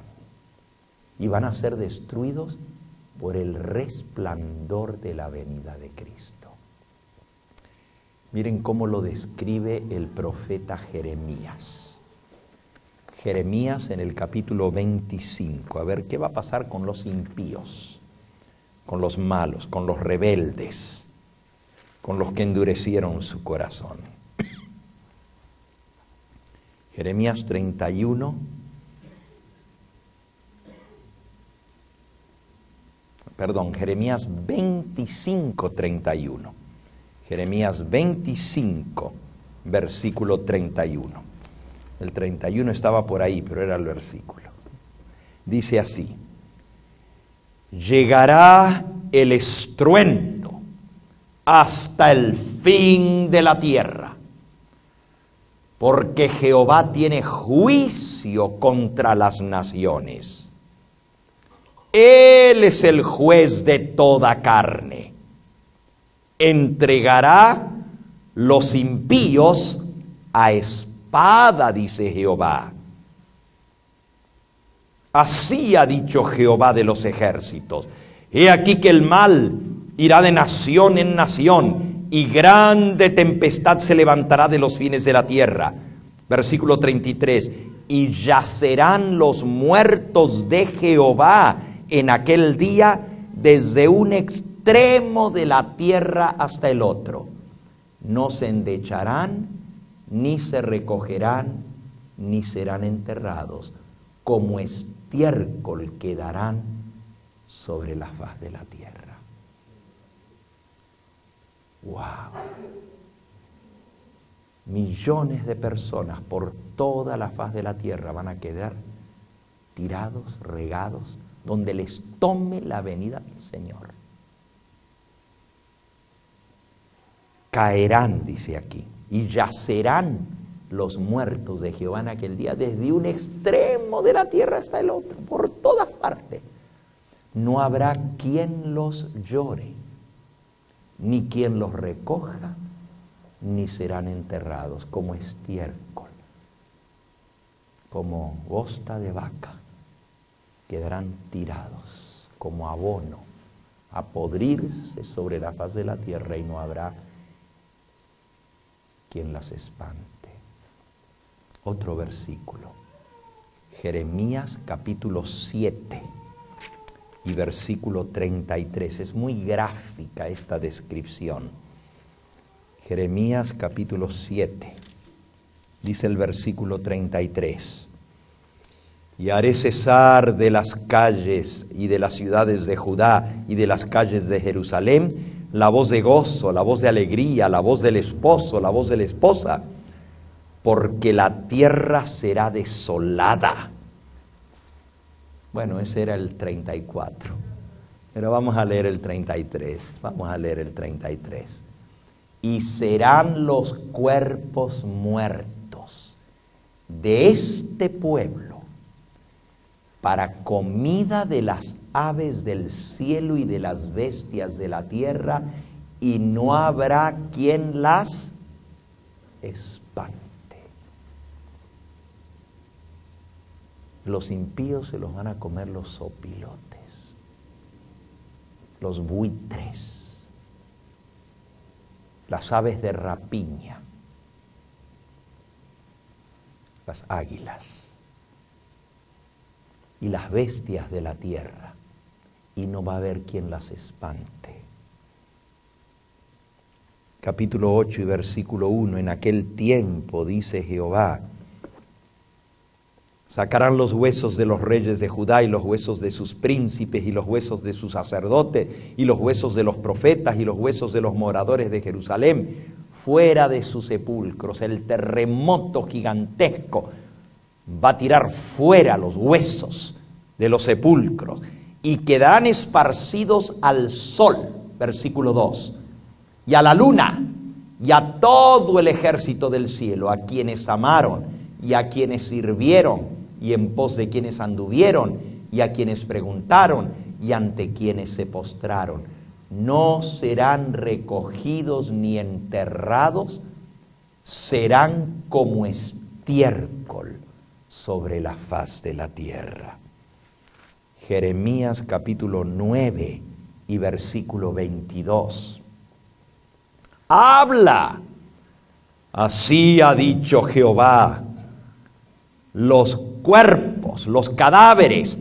Y van a ser destruidos por el resplandor de la venida de Cristo. Miren cómo lo describe el profeta Jeremías. Jeremías en el capítulo 25. A ver, ¿qué va a pasar con los impíos? Con los malos, con los rebeldes, con los que endurecieron su corazón. Jeremías 31. Jeremías 25, 31. Jeremías 25, versículo 31. El 31 estaba por ahí, pero era el versículo. Dice así: llegará el estruendo hasta el fin de la tierra, porque Jehová tiene juicio contra las naciones. Él es el juez de toda carne. Entregará los impíos a espada, dice Jehová. Así ha dicho Jehová de los ejércitos. He aquí que el mal irá de nación en nación, y grande tempestad se levantará de los fines de la tierra. Versículo 33. Y yacerán los muertos de Jehová en aquel día desde un extremo de la tierra hasta el otro. No se endecharán, ni se recogerán, ni serán enterrados. Como estiércol quedarán sobre la faz de la tierra. ¡Wow! Millones de personas por toda la faz de la tierra van a quedar tirados, regados, donde les tome la venida del Señor. Caerán, dice aquí, y yacerán los muertos de Jehová en aquel día desde un extremo de la tierra hasta el otro, por todas partes. No habrá quien los llore, ni quien los recoja, ni serán enterrados como estiércol, como bosta de vaca. Quedarán tirados como abono, a podrirse sobre la faz de la tierra, y no habrá quien las espante. Otro versículo, Jeremías capítulo 7 y versículo 33. Es muy gráfica esta descripción. Jeremías capítulo 7, dice el versículo 33. Y haré cesar de las calles y de las ciudades de Judá y de las calles de Jerusalén la voz de gozo, la voz de alegría, la voz del esposo, la voz de la esposa, porque la tierra será desolada. Bueno, ese era el 34, pero vamos a leer el 33, vamos a leer el 33. Y serán los cuerpos muertos de este pueblo para comida de las aves del cielo y de las bestias de la tierra, y no habrá quien las espante. Los impíos se los van a comer los zopilotes, los buitres, las aves de rapiña, las águilas y las bestias de la tierra, y no va a haber quien las espante. Capítulo 8 y versículo 1. En aquel tiempo, dice Jehová, sacarán los huesos de los reyes de Judá y los huesos de sus príncipes y los huesos de sus sacerdotes y los huesos de los profetas y los huesos de los moradores de Jerusalén fuera de sus sepulcros. El terremoto gigantesco va a tirar fuera los huesos de los sepulcros y quedarán esparcidos al sol, versículo 2, y a la luna y a todo el ejército del cielo, a quienes amaron y a quienes sirvieron y en pos de quienes anduvieron y a quienes preguntaron y ante quienes se postraron. No serán recogidos ni enterrados, serán como estiércol sobre la faz de la tierra. Jeremías capítulo 9 y versículo 22. Habla, así ha dicho Jehová, los cuerpos, los cadáveres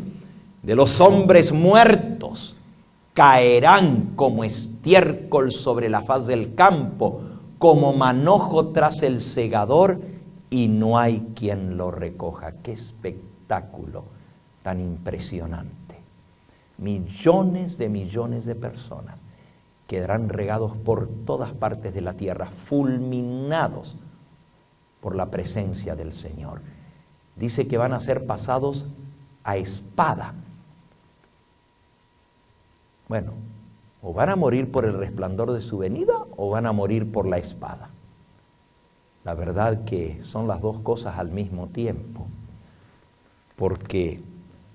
de los hombres muertos caerán como estiércol sobre la faz del campo, como manojo tras el segador, y no hay quien lo recoja. ¡Qué espectáculo tan impresionante! Millones de personas quedarán regados por todas partes de la tierra, fulminados por la presencia del Señor. Dice que van a ser pasados a espada. Bueno, o van a morir por el resplandor de su venida o van a morir por la espada. La verdad que son las dos cosas al mismo tiempo, porque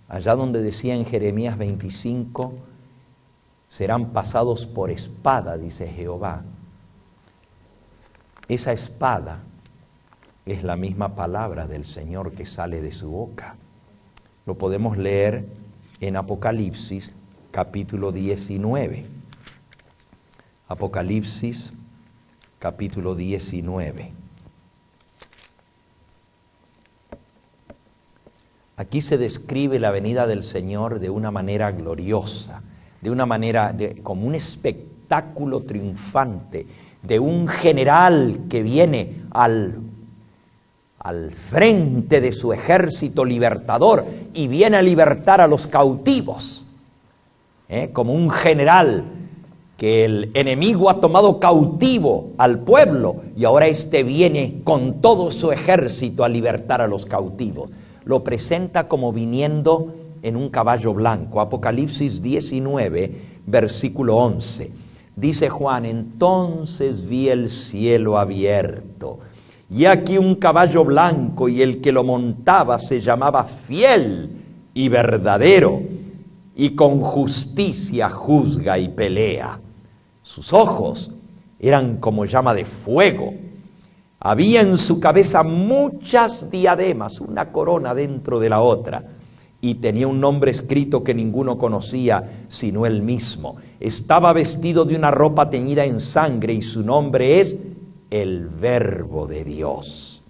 allá donde decía en Jeremías 25, serán pasados por espada, dice Jehová. Esa espada es la misma palabra del Señor que sale de su boca. Lo podemos leer en Apocalipsis capítulo 19. Apocalipsis capítulo 19. Aquí se describe la venida del Señor de una manera gloriosa, de una manera como un espectáculo triunfante, de un general que viene al frente de su ejército libertador y viene a libertar a los cautivos, como un general que el enemigo ha tomado cautivo al pueblo y ahora éste viene con todo su ejército a libertar a los cautivos. Lo presenta como viniendo en un caballo blanco. Apocalipsis 19, versículo 11. Dice Juan, entonces vi el cielo abierto, y aquí un caballo blanco, y el que lo montaba se llamaba Fiel y Verdadero, y con justicia juzga y pelea. Sus ojos eran como llama de fuego. Había en su cabeza muchas diademas, una corona dentro de la otra, y tenía un nombre escrito que ninguno conocía sino él mismo. Estaba vestido de una ropa teñida en sangre, y su nombre es el Verbo de Dios.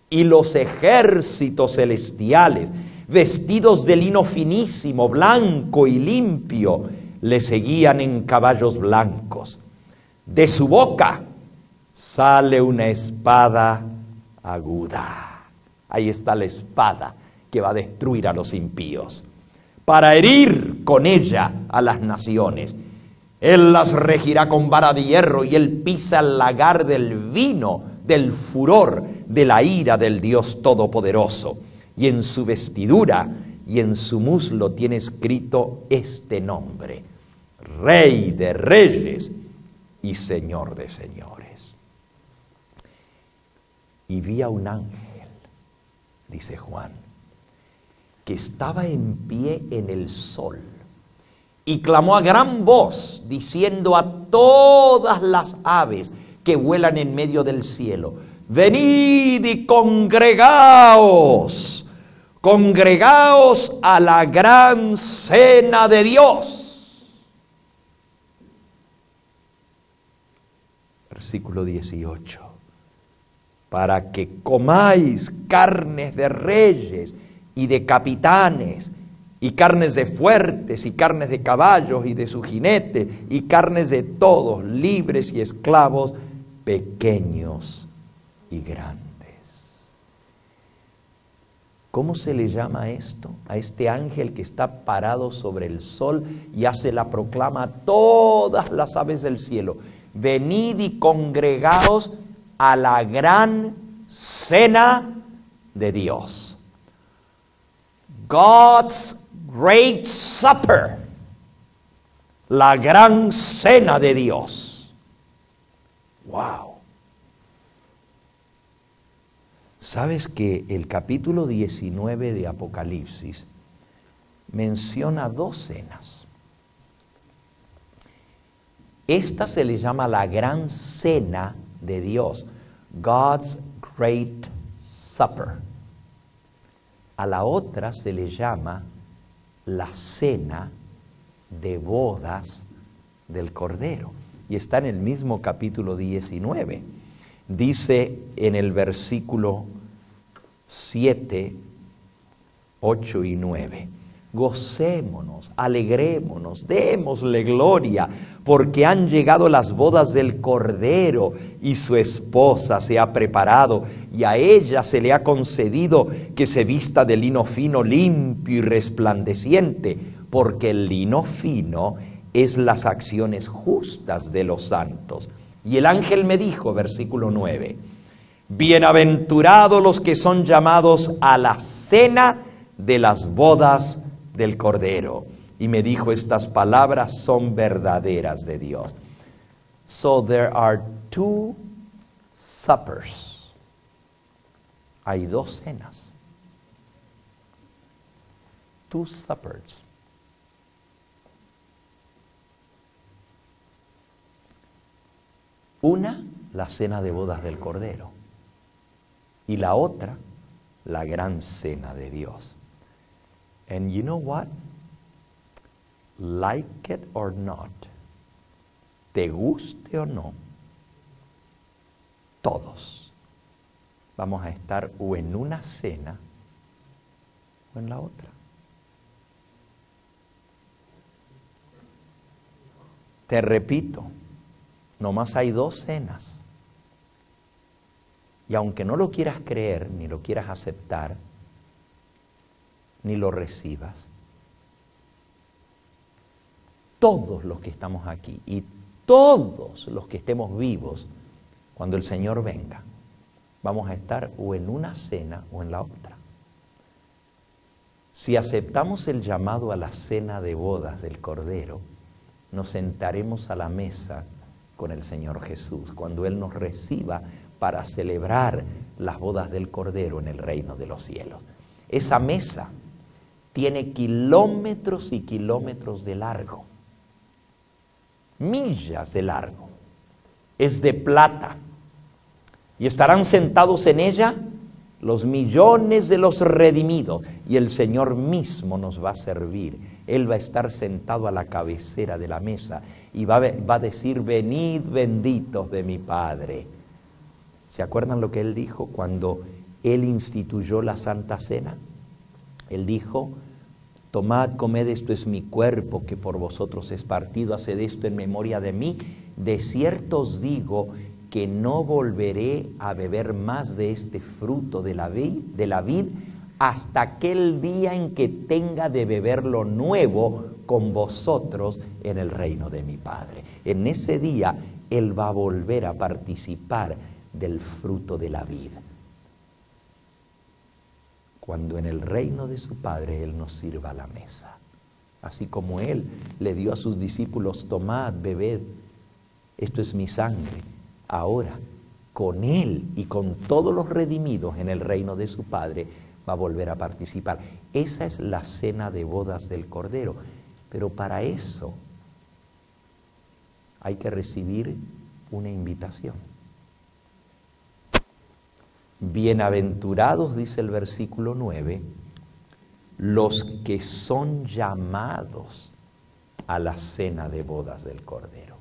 Y los ejércitos celestiales, vestidos de lino finísimo, blanco y limpio, le seguían en caballos blancos. De su boca sale una espada aguda. Ahí está la espada que va a destruir a los impíos, para herir con ella a las naciones. Él las regirá con vara de hierro, y él pisa el lagar del vino, del furor, de la ira del Dios Todopoderoso. Y en su vestidura y en su muslo tiene escrito este nombre: Rey de Reyes y Señor de Señores. Y vi a un ángel, dice Juan, que estaba en pie en el sol, y clamó a gran voz, diciendo a todas las aves que vuelan en medio del cielo: venid y congregaos, congregaos a la gran cena de Dios. Versículo 18. Para que comáis carnes de reyes y de capitanes, y carnes de fuertes, y carnes de caballos y de su jinete, y carnes de todos, libres y esclavos, pequeños y grandes. ¿Cómo se le llama a esto? A este ángel que está parado sobre el sol y hace la proclama a todas las aves del cielo: venid y congregaos a la gran cena de Dios. God's Great Supper, la gran cena de Dios. Wow. ¿Sabes que el capítulo 19 de Apocalipsis menciona 2 cenas? Esta se le llama la gran cena de Dios, God's Great Supper. A la otra se le llama la cena de bodas del Cordero. Y está en el mismo capítulo 19. Dice en el versículo 7, 8 y 9. Gocémonos, alegrémonos, démosle gloria, porque han llegado las bodas del Cordero y su esposa se ha preparado, y a ella se le ha concedido que se vista de lino fino, limpio y resplandeciente, porque el lino fino es las acciones justas de los santos. Y el ángel me dijo, versículo 9, bienaventurados los que son llamados a la cena de las bodas del Cordero. Y me dijo, estas palabras son verdaderas de Dios. So there are 2 suppers. Hay 2 cenas. 2 suppers. Una, la cena de bodas del Cordero. Y la otra, la gran cena de Dios. And you know what? Like it or not, te guste o no, todos vamos a estar o en una cena o en la otra. Te repito, nomás hay 2 cenas. Y aunque no lo quieras creer, ni lo quieras aceptar, ni lo recibas, todos los que estamos aquí y todos los que estemos vivos, cuando el Señor venga, vamos a estar o en una cena o en la otra. Si aceptamos el llamado a la cena de bodas del Cordero, nos sentaremos a la mesa con el Señor Jesús, cuando Él nos reciba para celebrar las bodas del Cordero en el reino de los cielos. Esa mesa tiene kilómetros y kilómetros de largo, millas de largo, es de plata, y estarán sentados en ella los millones de los redimidos, y el Señor mismo nos va a servir. Él va a estar sentado a la cabecera de la mesa y va a decir, venid benditos de mi Padre. ¿Se acuerdan lo que Él dijo cuando Él instituyó la Santa Cena? Él dijo, tomad, comed, esto es mi cuerpo que por vosotros es partido, haced esto en memoria de mí. De cierto os digo que no volveré a beber más de este fruto de la vid hasta aquel día en que tenga de beber lo nuevo con vosotros en el reino de mi Padre. En ese día Él va a volver a participar del fruto de la vid, cuando en el reino de su Padre Él nos sirva la mesa. Así como Él le dio a sus discípulos, tomad, bebed, esto es mi sangre. Ahora, con Él y con todos los redimidos en el reino de su Padre, va a volver a participar. Esa es la cena de bodas del Cordero. Pero para eso hay que recibir una invitación. Bienaventurados, dice el versículo 9, los que son llamados a la cena de bodas del Cordero.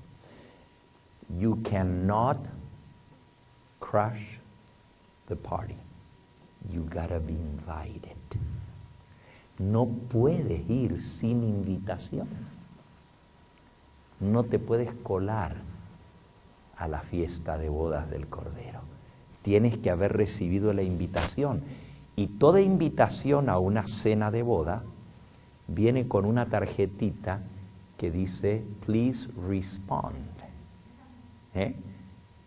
You cannot crush the party. You gotta be invited. No puedes ir sin invitación. No te puedes colar a la fiesta de bodas del Cordero. Tienes que haber recibido la invitación. Y toda invitación a una cena de boda viene con una tarjetita que dice, please respond.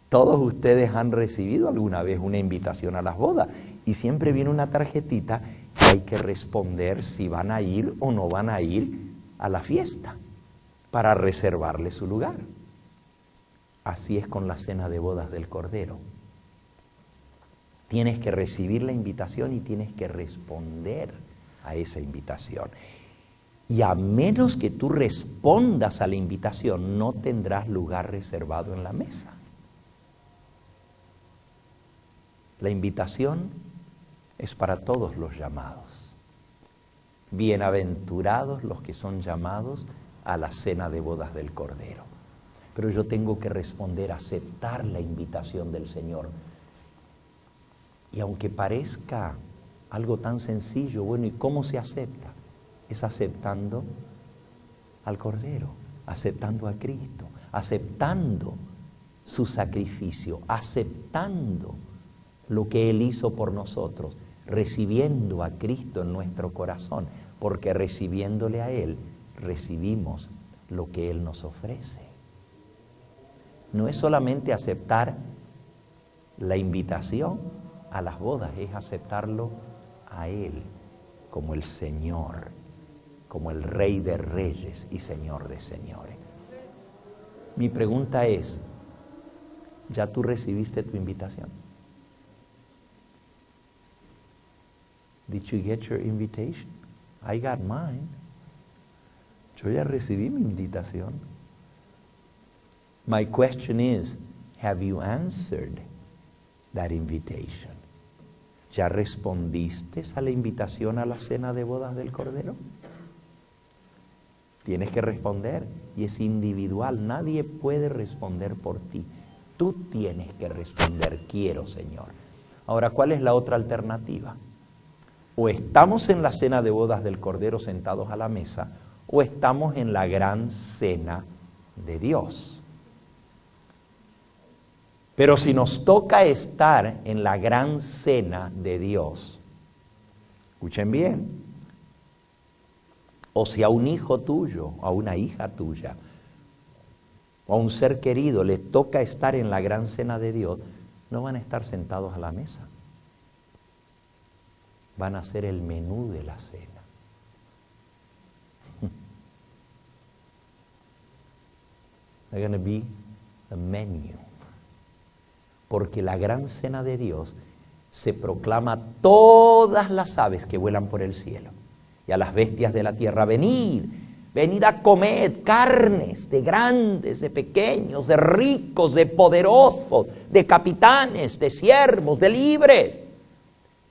Todos ustedes han recibido alguna vez una invitación a las bodas y siempre viene una tarjetita que hay que responder si van a ir o no van a ir a la fiesta para reservarle su lugar. Así es con la cena de bodas del Cordero. Tienes que recibir la invitación y tienes que responder a esa invitación. Y a menos que tú respondas a la invitación, no tendrás lugar reservado en la mesa. La invitación es para todos los llamados. Bienaventurados los que son llamados a la cena de bodas del Cordero. Pero yo tengo que responder, aceptar la invitación del Señor. Y aunque parezca algo tan sencillo, bueno, ¿y cómo se acepta? Es aceptando al Cordero, aceptando a Cristo, aceptando su sacrificio, aceptando lo que Él hizo por nosotros, recibiendo a Cristo en nuestro corazón, porque recibiéndole a Él, recibimos lo que Él nos ofrece. No es solamente aceptar la invitación a las bodas, es aceptarlo a Él como el Señor, como el Rey de Reyes y Señor de Señores. Mi pregunta es, ¿ya tú recibiste tu invitación? Did you get your invitation? I got mine. Yo ya recibí mi invitación. My question is, have you answered that invitation? ¿Ya respondiste a la invitación a la cena de bodas del Cordero? Tienes que responder y es individual. Nadie puede responder por ti. Tú tienes que responder, quiero, Señor. Ahora, ¿cuál es la otra alternativa? O estamos en la cena de bodas del Cordero sentados a la mesa, o estamos en la gran cena de Dios. Pero si nos toca estar en la gran cena de Dios, escuchen bien, o si a un hijo tuyo, a una hija tuya, o a un ser querido le toca estar en la gran cena de Dios, no van a estar sentados a la mesa. Van a ser el menú de la cena. They're going to be the menu. Porque la gran cena de Dios se proclama a todas las aves que vuelan por el cielo y a las bestias de la tierra: venid, venid a comer carnes de grandes, de pequeños, de ricos, de poderosos, de capitanes, de siervos, de libres.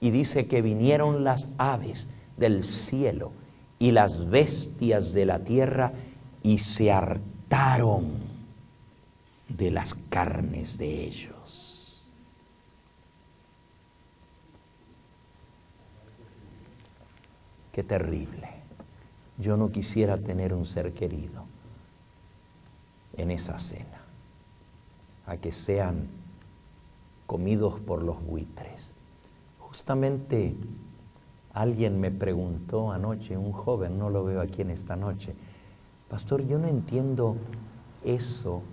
Y dice que vinieron las aves del cielo y las bestias de la tierra y se hartaron de las carnes de ellos. Qué terrible. Yo no quisiera tener un ser querido en esa cena, a que sean comidos por los buitres. Justamente alguien me preguntó anoche, un joven, no lo veo aquí en esta noche: pastor, yo no entiendo eso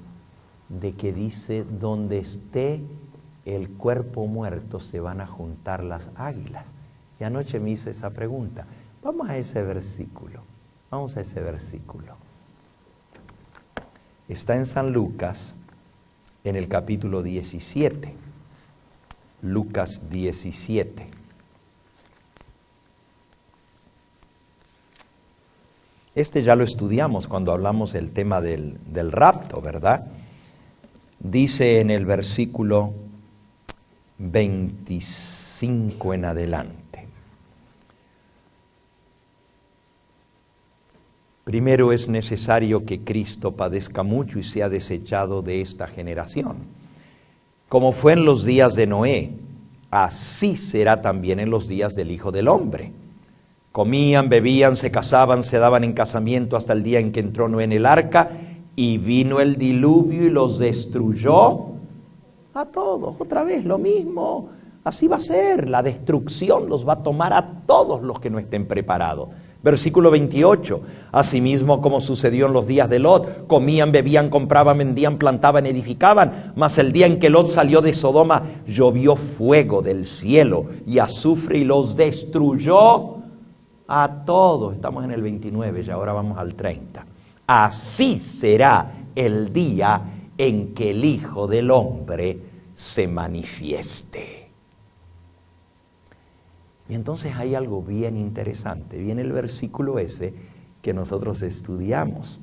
de que dice, donde esté el cuerpo muerto se van a juntar las águilas. Y anoche me hizo esa pregunta. Vamos a ese versículo. Vamos a ese versículo. Está en San Lucas, en el capítulo 17. Lucas 17. Este ya lo estudiamos cuando hablamos del tema del rapto, ¿verdad? Dice en el versículo 25 en adelante: primero es necesario que Cristo padezca mucho y sea desechado de esta generación. Como fue en los días de Noé, así será también en los días del Hijo del Hombre. Comían, bebían, se casaban, se daban en casamiento hasta el día en que entró Noé en el arca, y vino el diluvio y los destruyó a todos. Otra vez lo mismo. Así va a ser. La destrucción los va a tomar a todos los que no estén preparados. Versículo 28, asimismo como sucedió en los días de Lot, comían, bebían, compraban, vendían, plantaban, edificaban, mas el día en que Lot salió de Sodoma, llovió fuego del cielo y azufre y los destruyó a todos. Estamos en el 29 y ahora vamos al 30. Así será el día en que el Hijo del Hombre se manifieste. Y entonces hay algo bien interesante. Viene el versículo ese que nosotros estudiamos.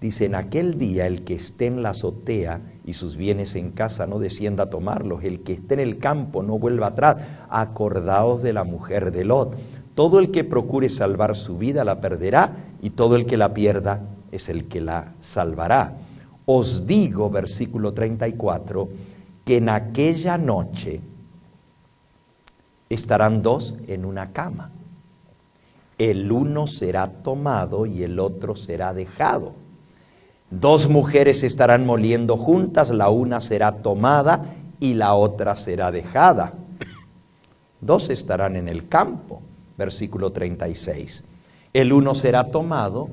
Dice, en aquel día el que esté en la azotea y sus bienes en casa no descienda a tomarlos, el que esté en el campo no vuelva atrás. Acordaos de la mujer de Lot. Todo el que procure salvar su vida la perderá, y todo el que la pierda es el que la salvará. Os digo, versículo 34, que en aquella noche estarán dos en una cama. El uno será tomado y el otro será dejado. Dos mujeres estarán moliendo juntas, la una será tomada y la otra será dejada. Dos estarán en el campo, versículo 36. El uno será tomado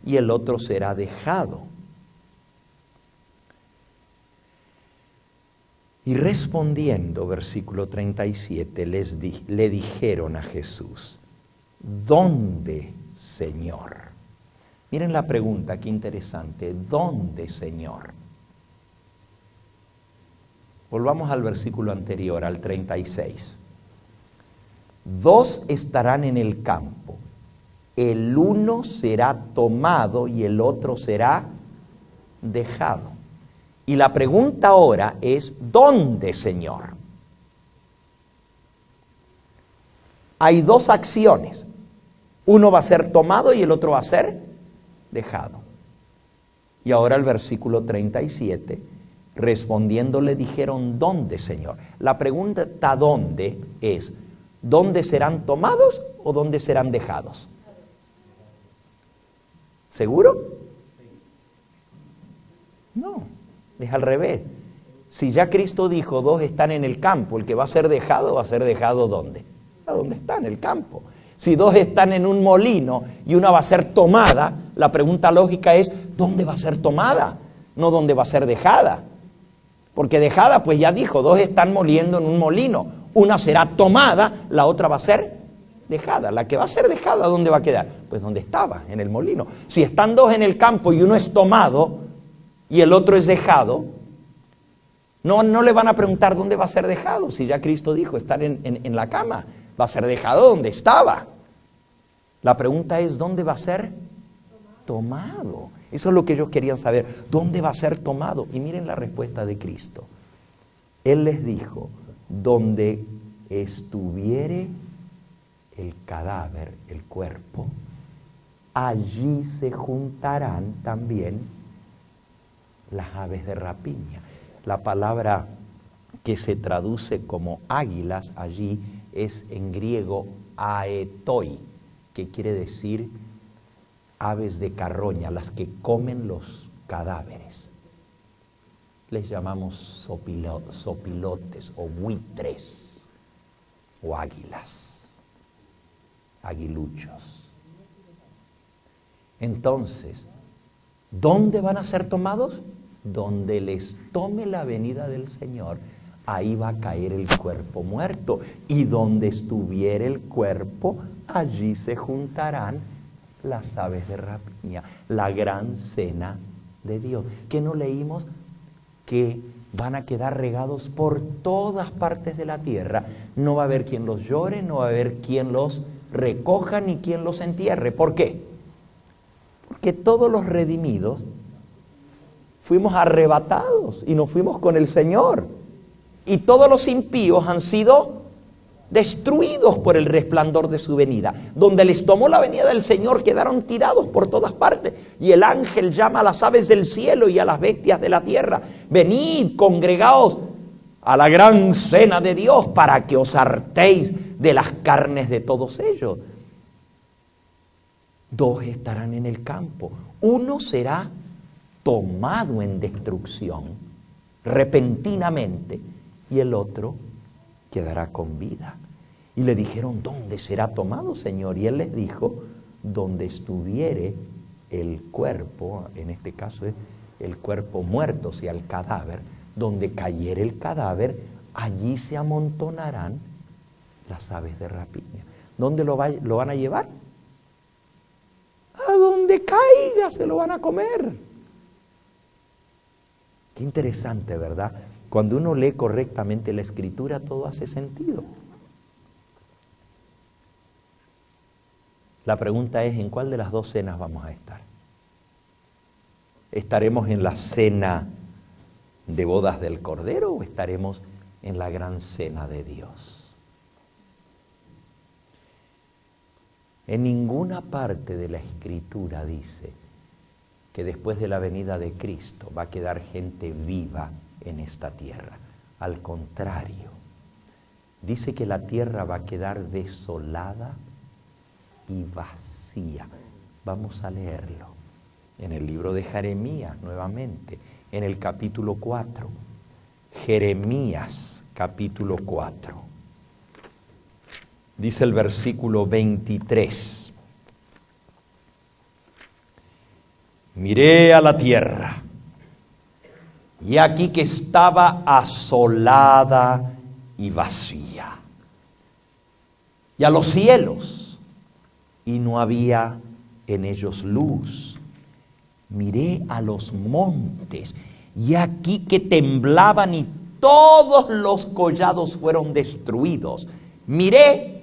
y el otro será dejado. Y respondiendo, versículo 37, le dijeron a Jesús, ¿dónde, Señor? Miren la pregunta, qué interesante. ¿Dónde, Señor? Volvamos al versículo anterior, al 36. Dos estarán en el campo. El uno será tomado y el otro será dejado. Y la pregunta ahora es, ¿dónde, Señor? Hay dos acciones. Uno va a ser tomado y el otro va a ser dejado. Y ahora el versículo 37, respondiendo le dijeron, ¿dónde, Señor? La pregunta ¿dónde? Es, ¿dónde serán tomados o dónde serán dejados? ¿Seguro? No, es al revés. Si ya Cristo dijo, dos están en el campo, el que va a ser dejado ¿dónde? ¿A dónde está? En el campo. Si dos están en un molino y una va a ser tomada, la pregunta lógica es, ¿dónde va a ser tomada? No dónde va a ser dejada. Porque dejada, pues ya dijo, dos están moliendo en un molino. Una será tomada, la otra va a ser dejada. La que va a ser dejada, ¿dónde va a quedar? Pues donde estaba, en el molino. Si están dos en el campo y uno es tomado y el otro es dejado, no le van a preguntar dónde va a ser dejado. Si ya Cristo dijo, estar en la cama, va a ser dejado donde estaba. La pregunta es, ¿dónde va a ser tomado? Eso es lo que ellos querían saber. ¿Dónde va a ser tomado? Y miren la respuesta de Cristo. Él les dijo, donde estuviere el cadáver, el cuerpo, allí se juntarán también las aves de rapiña. La palabra que se traduce como águilas allí es en griego aetoi, que quiere decir aves de carroña, las que comen los cadáveres. Les llamamos sopilotes o buitres o águilas, aguiluchos. Entonces, ¿dónde van a ser tomados? Donde les tome la venida del Señor, ahí va a caer el cuerpo muerto. Y donde estuviera el cuerpo, allí se juntarán las aves de rapiña, la gran cena de Dios. ¿Qué no leímos? Que van a quedar regados por todas partes de la tierra. No va a haber quien los llore, no va a haber quien los recoja ni quien los entierre. ¿Por qué? Porque todos los redimidos fuimos arrebatados y nos fuimos con el Señor. Y todos los impíos han sido destruidos por el resplandor de su venida. Donde les tomó la venida del Señor, quedaron tirados por todas partes. Y el ángel llama a las aves del cielo y a las bestias de la tierra: venid, congregaos a la gran cena de Dios, para que os hartéis de las carnes de todos ellos. Dos estarán en el campo. Uno será tomado en destrucción repentinamente, y el otro quedará con vida. Y le dijeron, ¿dónde será tomado, Señor? Y él les dijo, donde estuviere el cuerpo, en este caso es el cuerpo muerto, o sea, el cadáver, donde cayere el cadáver, allí se amontonarán las aves de rapiña. ¿Dónde lo van a llevar? A donde caiga se lo van a comer. Qué interesante, ¿verdad? Cuando uno lee correctamente la Escritura, todo hace sentido. La pregunta es, ¿en cuál de las dos cenas vamos a estar? ¿Estaremos en la cena de bodas del Cordero o estaremos en la gran cena de Dios? En ninguna parte de la Escritura dice que después de la venida de Cristo va a quedar gente viva en esta tierra. Al contrario, dice que la tierra va a quedar desolada y vacía. Vamos a leerlo en el libro de Jeremías nuevamente, en el capítulo 4. Jeremías, capítulo 4. Dice el versículo 23. Miré a la tierra, y aquí que estaba asolada y vacía, y a los cielos, y no había en ellos luz. Miré a los montes, y aquí que temblaban y todos los collados fueron destruidos. Miré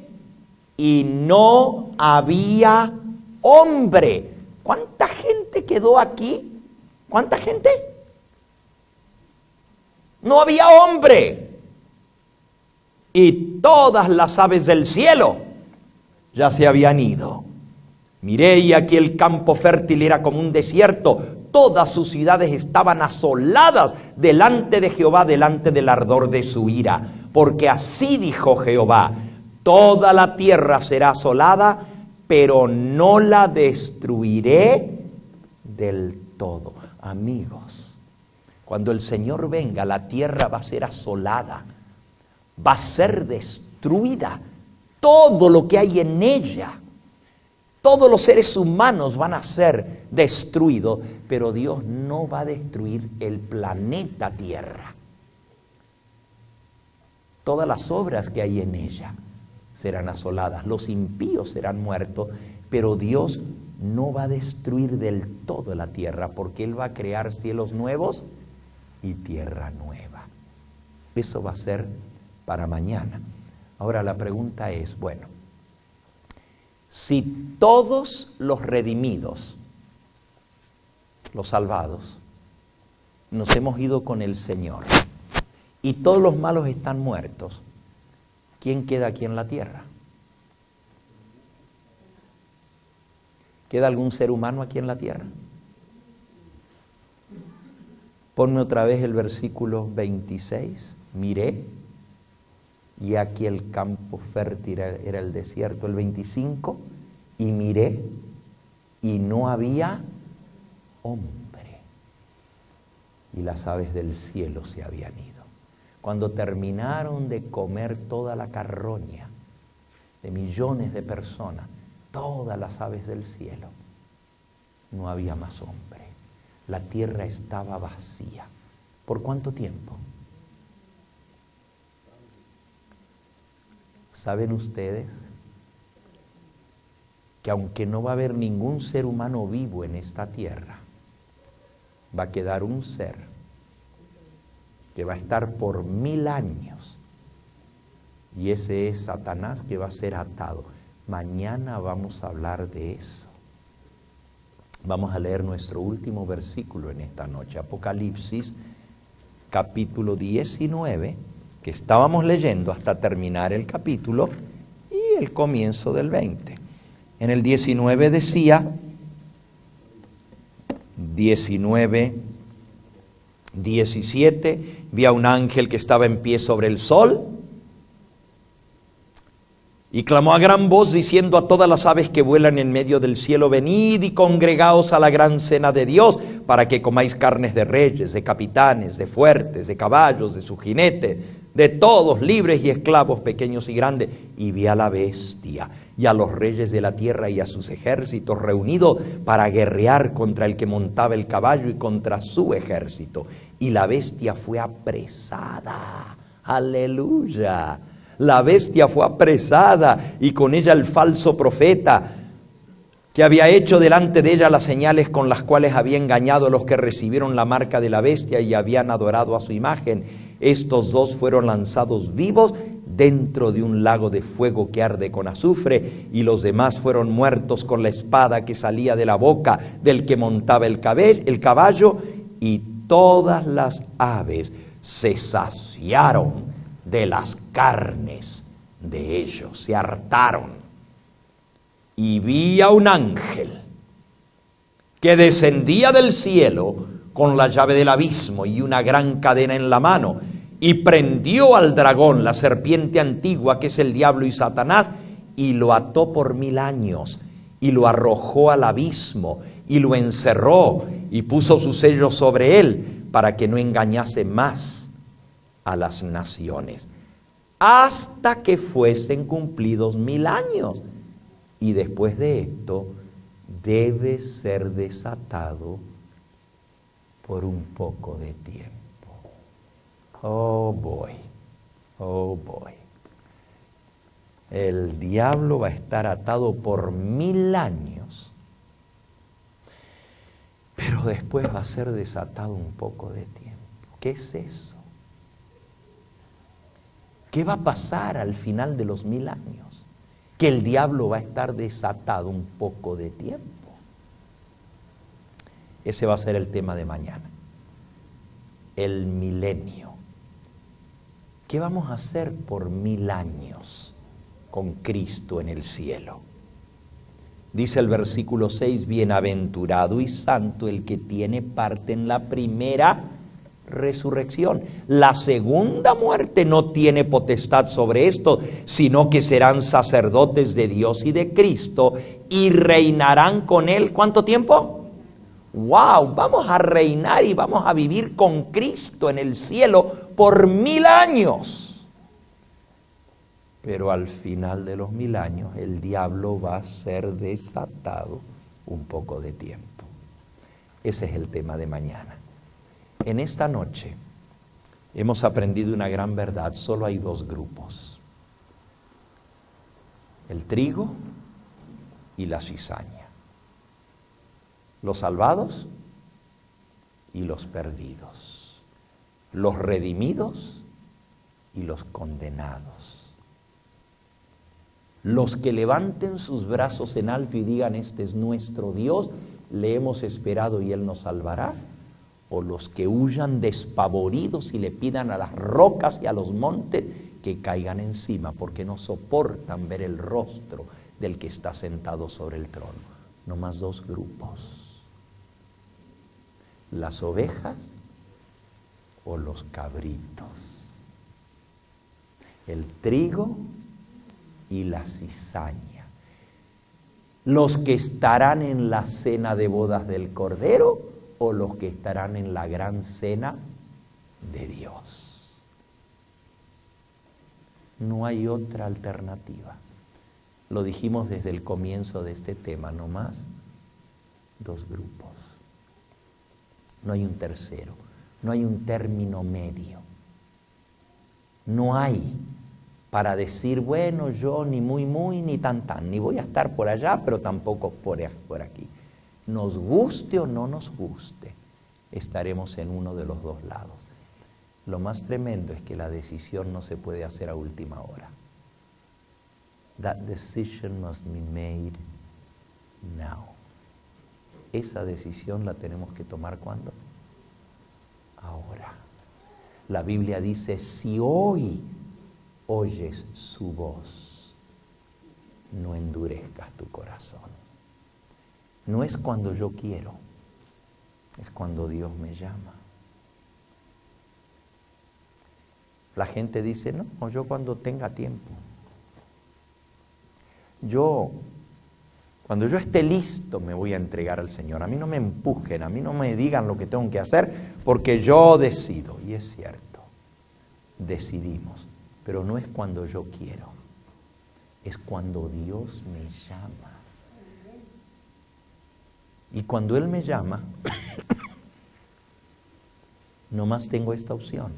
y no había hombre. ¿Cuánta gente quedó aquí? ¿Cuánta gente? No había hombre. Y todas las aves del cielo ya se habían ido. Miré y aquí el campo fértil era como un desierto. Todas sus ciudades estaban asoladas delante de Jehová, delante del ardor de su ira. Porque así dijo Jehová: toda la tierra será asolada, pero no la destruiré del todo. Amigos, cuando el Señor venga, la tierra va a ser asolada, va a ser destruida. Todo lo que hay en ella, todos los seres humanos van a ser destruidos, pero Dios no va a destruir el planeta Tierra. Todas las obras que hay en ella serán asoladas, los impíos serán muertos, pero Dios no va a destruir del todo la tierra, porque Él va a crear cielos nuevos y tierra nueva. Eso va a ser para mañana. Ahora la pregunta es, bueno, si todos los redimidos, los salvados, nos hemos ido con el Señor y todos los malos están muertos, ¿quién queda aquí en la tierra? ¿Queda algún ser humano aquí en la tierra? Ponme otra vez el versículo 26. Miré, y aquí el campo fértil era el desierto. El 25, y miré, y no había hombre, y las aves del cielo se habían ido. Cuando terminaron de comer toda la carroña de millones de personas, todas las aves del cielo, no había más hombre. La tierra estaba vacía. ¿Por cuánto tiempo? ¿Saben ustedes que aunque no va a haber ningún ser humano vivo en esta tierra, va a quedar un ser que va a estar por 1000 años, y ese es Satanás, que va a ser atado? Mañana vamos a hablar de eso. Vamos a leer nuestro último versículo en esta noche, Apocalipsis capítulo 19, que estábamos leyendo hasta terminar el capítulo y el comienzo del 20. En el 19 decía, 17, vi a un ángel que estaba en pie sobre el sol y clamó a gran voz diciendo a todas las aves que vuelan en medio del cielo: venid y congregaos a la gran cena de Dios, para que comáis carnes de reyes, de capitanes, de fuertes, de caballos, de sus jinetes, de todos, libres y esclavos, pequeños y grandes. Y vi a la bestia y a los reyes de la tierra y a sus ejércitos reunidos para guerrear contra el que montaba el caballo y contra su ejército. Y la bestia fue apresada. ¡Aleluya! La bestia fue apresada, y con ella el falso profeta, que había hecho delante de ella las señales con las cuales había engañado a los que recibieron la marca de la bestia y habían adorado a su imagen. Estos dos fueron lanzados vivos dentro de un lago de fuego que arde con azufre, y los demás fueron muertos con la espada que salía de la boca del que montaba el caballo, y todas las aves se saciaron de las carnes de ellos, se hartaron. Y vi a un ángel que descendía del cielo con la llave del abismo y una gran cadena en la mano, y prendió al dragón, la serpiente antigua, que es el diablo y Satanás, y lo ató por 1000 años, y lo arrojó al abismo, y lo encerró, y puso su sello sobre él, para que no engañase más a las naciones, hasta que fuesen cumplidos 1000 años. Y después de esto, debe ser desatado por un poco de tiempo. Oh boy, oh boy. El diablo va a estar atado por 1000 años, pero después va a ser desatado un poco de tiempo. ¿Qué es eso? ¿Qué va a pasar al final de los 1000 años? Que el diablo va a estar desatado un poco de tiempo. Ese va a ser el tema de mañana. El milenio. ¿Qué vamos a hacer por 1000 años con Cristo en el cielo? Dice el versículo 6, bienaventurado y santo el que tiene parte en la primera resurrección. La segunda muerte no tiene potestad sobre esto, sino que serán sacerdotes de Dios y de Cristo y reinarán con Él. ¿Cuánto tiempo? ¡Wow! Vamos a reinar y vamos a vivir con Cristo en el cielo por 1000 años. Pero al final de los 1000 años el diablo va a ser desatado un poco de tiempo. Ese es el tema de mañana. En esta noche hemos aprendido una gran verdad. Solo hay 2 grupos: el trigo y la cizaña. Los salvados y los perdidos. Los redimidos y los condenados. Los que levanten sus brazos en alto y digan: este es nuestro Dios, le hemos esperado y Él nos salvará. O los que huyan despavoridos y le pidan a las rocas y a los montes que caigan encima, porque no soportan ver el rostro del que está sentado sobre el trono. No más 2 grupos: las ovejas o los cabritos, el trigo y la cizaña. Los que estarán en la cena de bodas del Cordero o los que estarán en la gran cena de Dios. No hay otra alternativa. Lo dijimos desde el comienzo de este tema, no más 2 grupos. No hay un tercero, no hay un término medio. No hay para decir, bueno, yo ni muy ni tan, ni voy a estar por allá, pero tampoco por aquí. Nos guste o no nos guste, estaremos en uno de los 2 lados. Lo más tremendo es que la decisión no se puede hacer a última hora. That decision must be made now. Esa decisión la tenemos que tomar ¿cuándo? Ahora. La Biblia dice, si hoy oyes su voz, no endurezcas tu corazón. No es cuando yo quiero, es cuando Dios me llama. La gente dice, no, yo cuando tenga tiempo. Cuando yo esté listo me voy a entregar al Señor. A mí no me empujen, a mí no me digan lo que tengo que hacer, porque yo decido. Y es cierto, decidimos, pero no es cuando yo quiero, es cuando Dios me llama. Y cuando Él me llama, nomás tengo esta opción.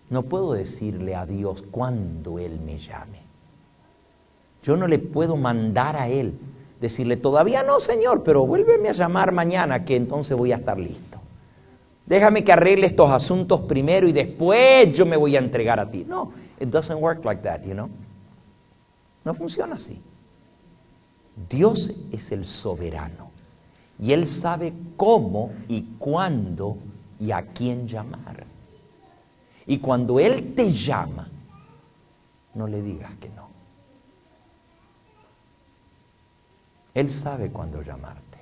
No puedo decirle a Dios cuando Él me llame. Yo no le puedo mandar a Él, decirle, todavía no, Señor, pero vuélveme a llamar mañana, que entonces voy a estar listo. Déjame que arregle estos asuntos primero y después yo me voy a entregar a ti. No, it doesn't work like that, you know. No funciona así. Dios es el soberano y Él sabe cómo y cuándo y a quién llamar. Y cuando Él te llama, no le digas que no. Él sabe cuándo llamarte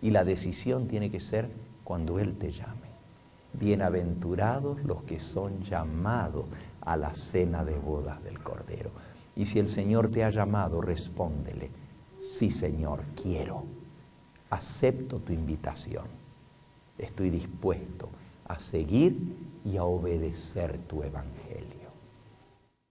y la decisión tiene que ser cuando Él te llame. Bienaventurados los que son llamados a la cena de bodas del Cordero. Y si el Señor te ha llamado, respóndele: sí, Señor, quiero. Acepto tu invitación. Estoy dispuesto a seguir y a obedecer tu evangelio.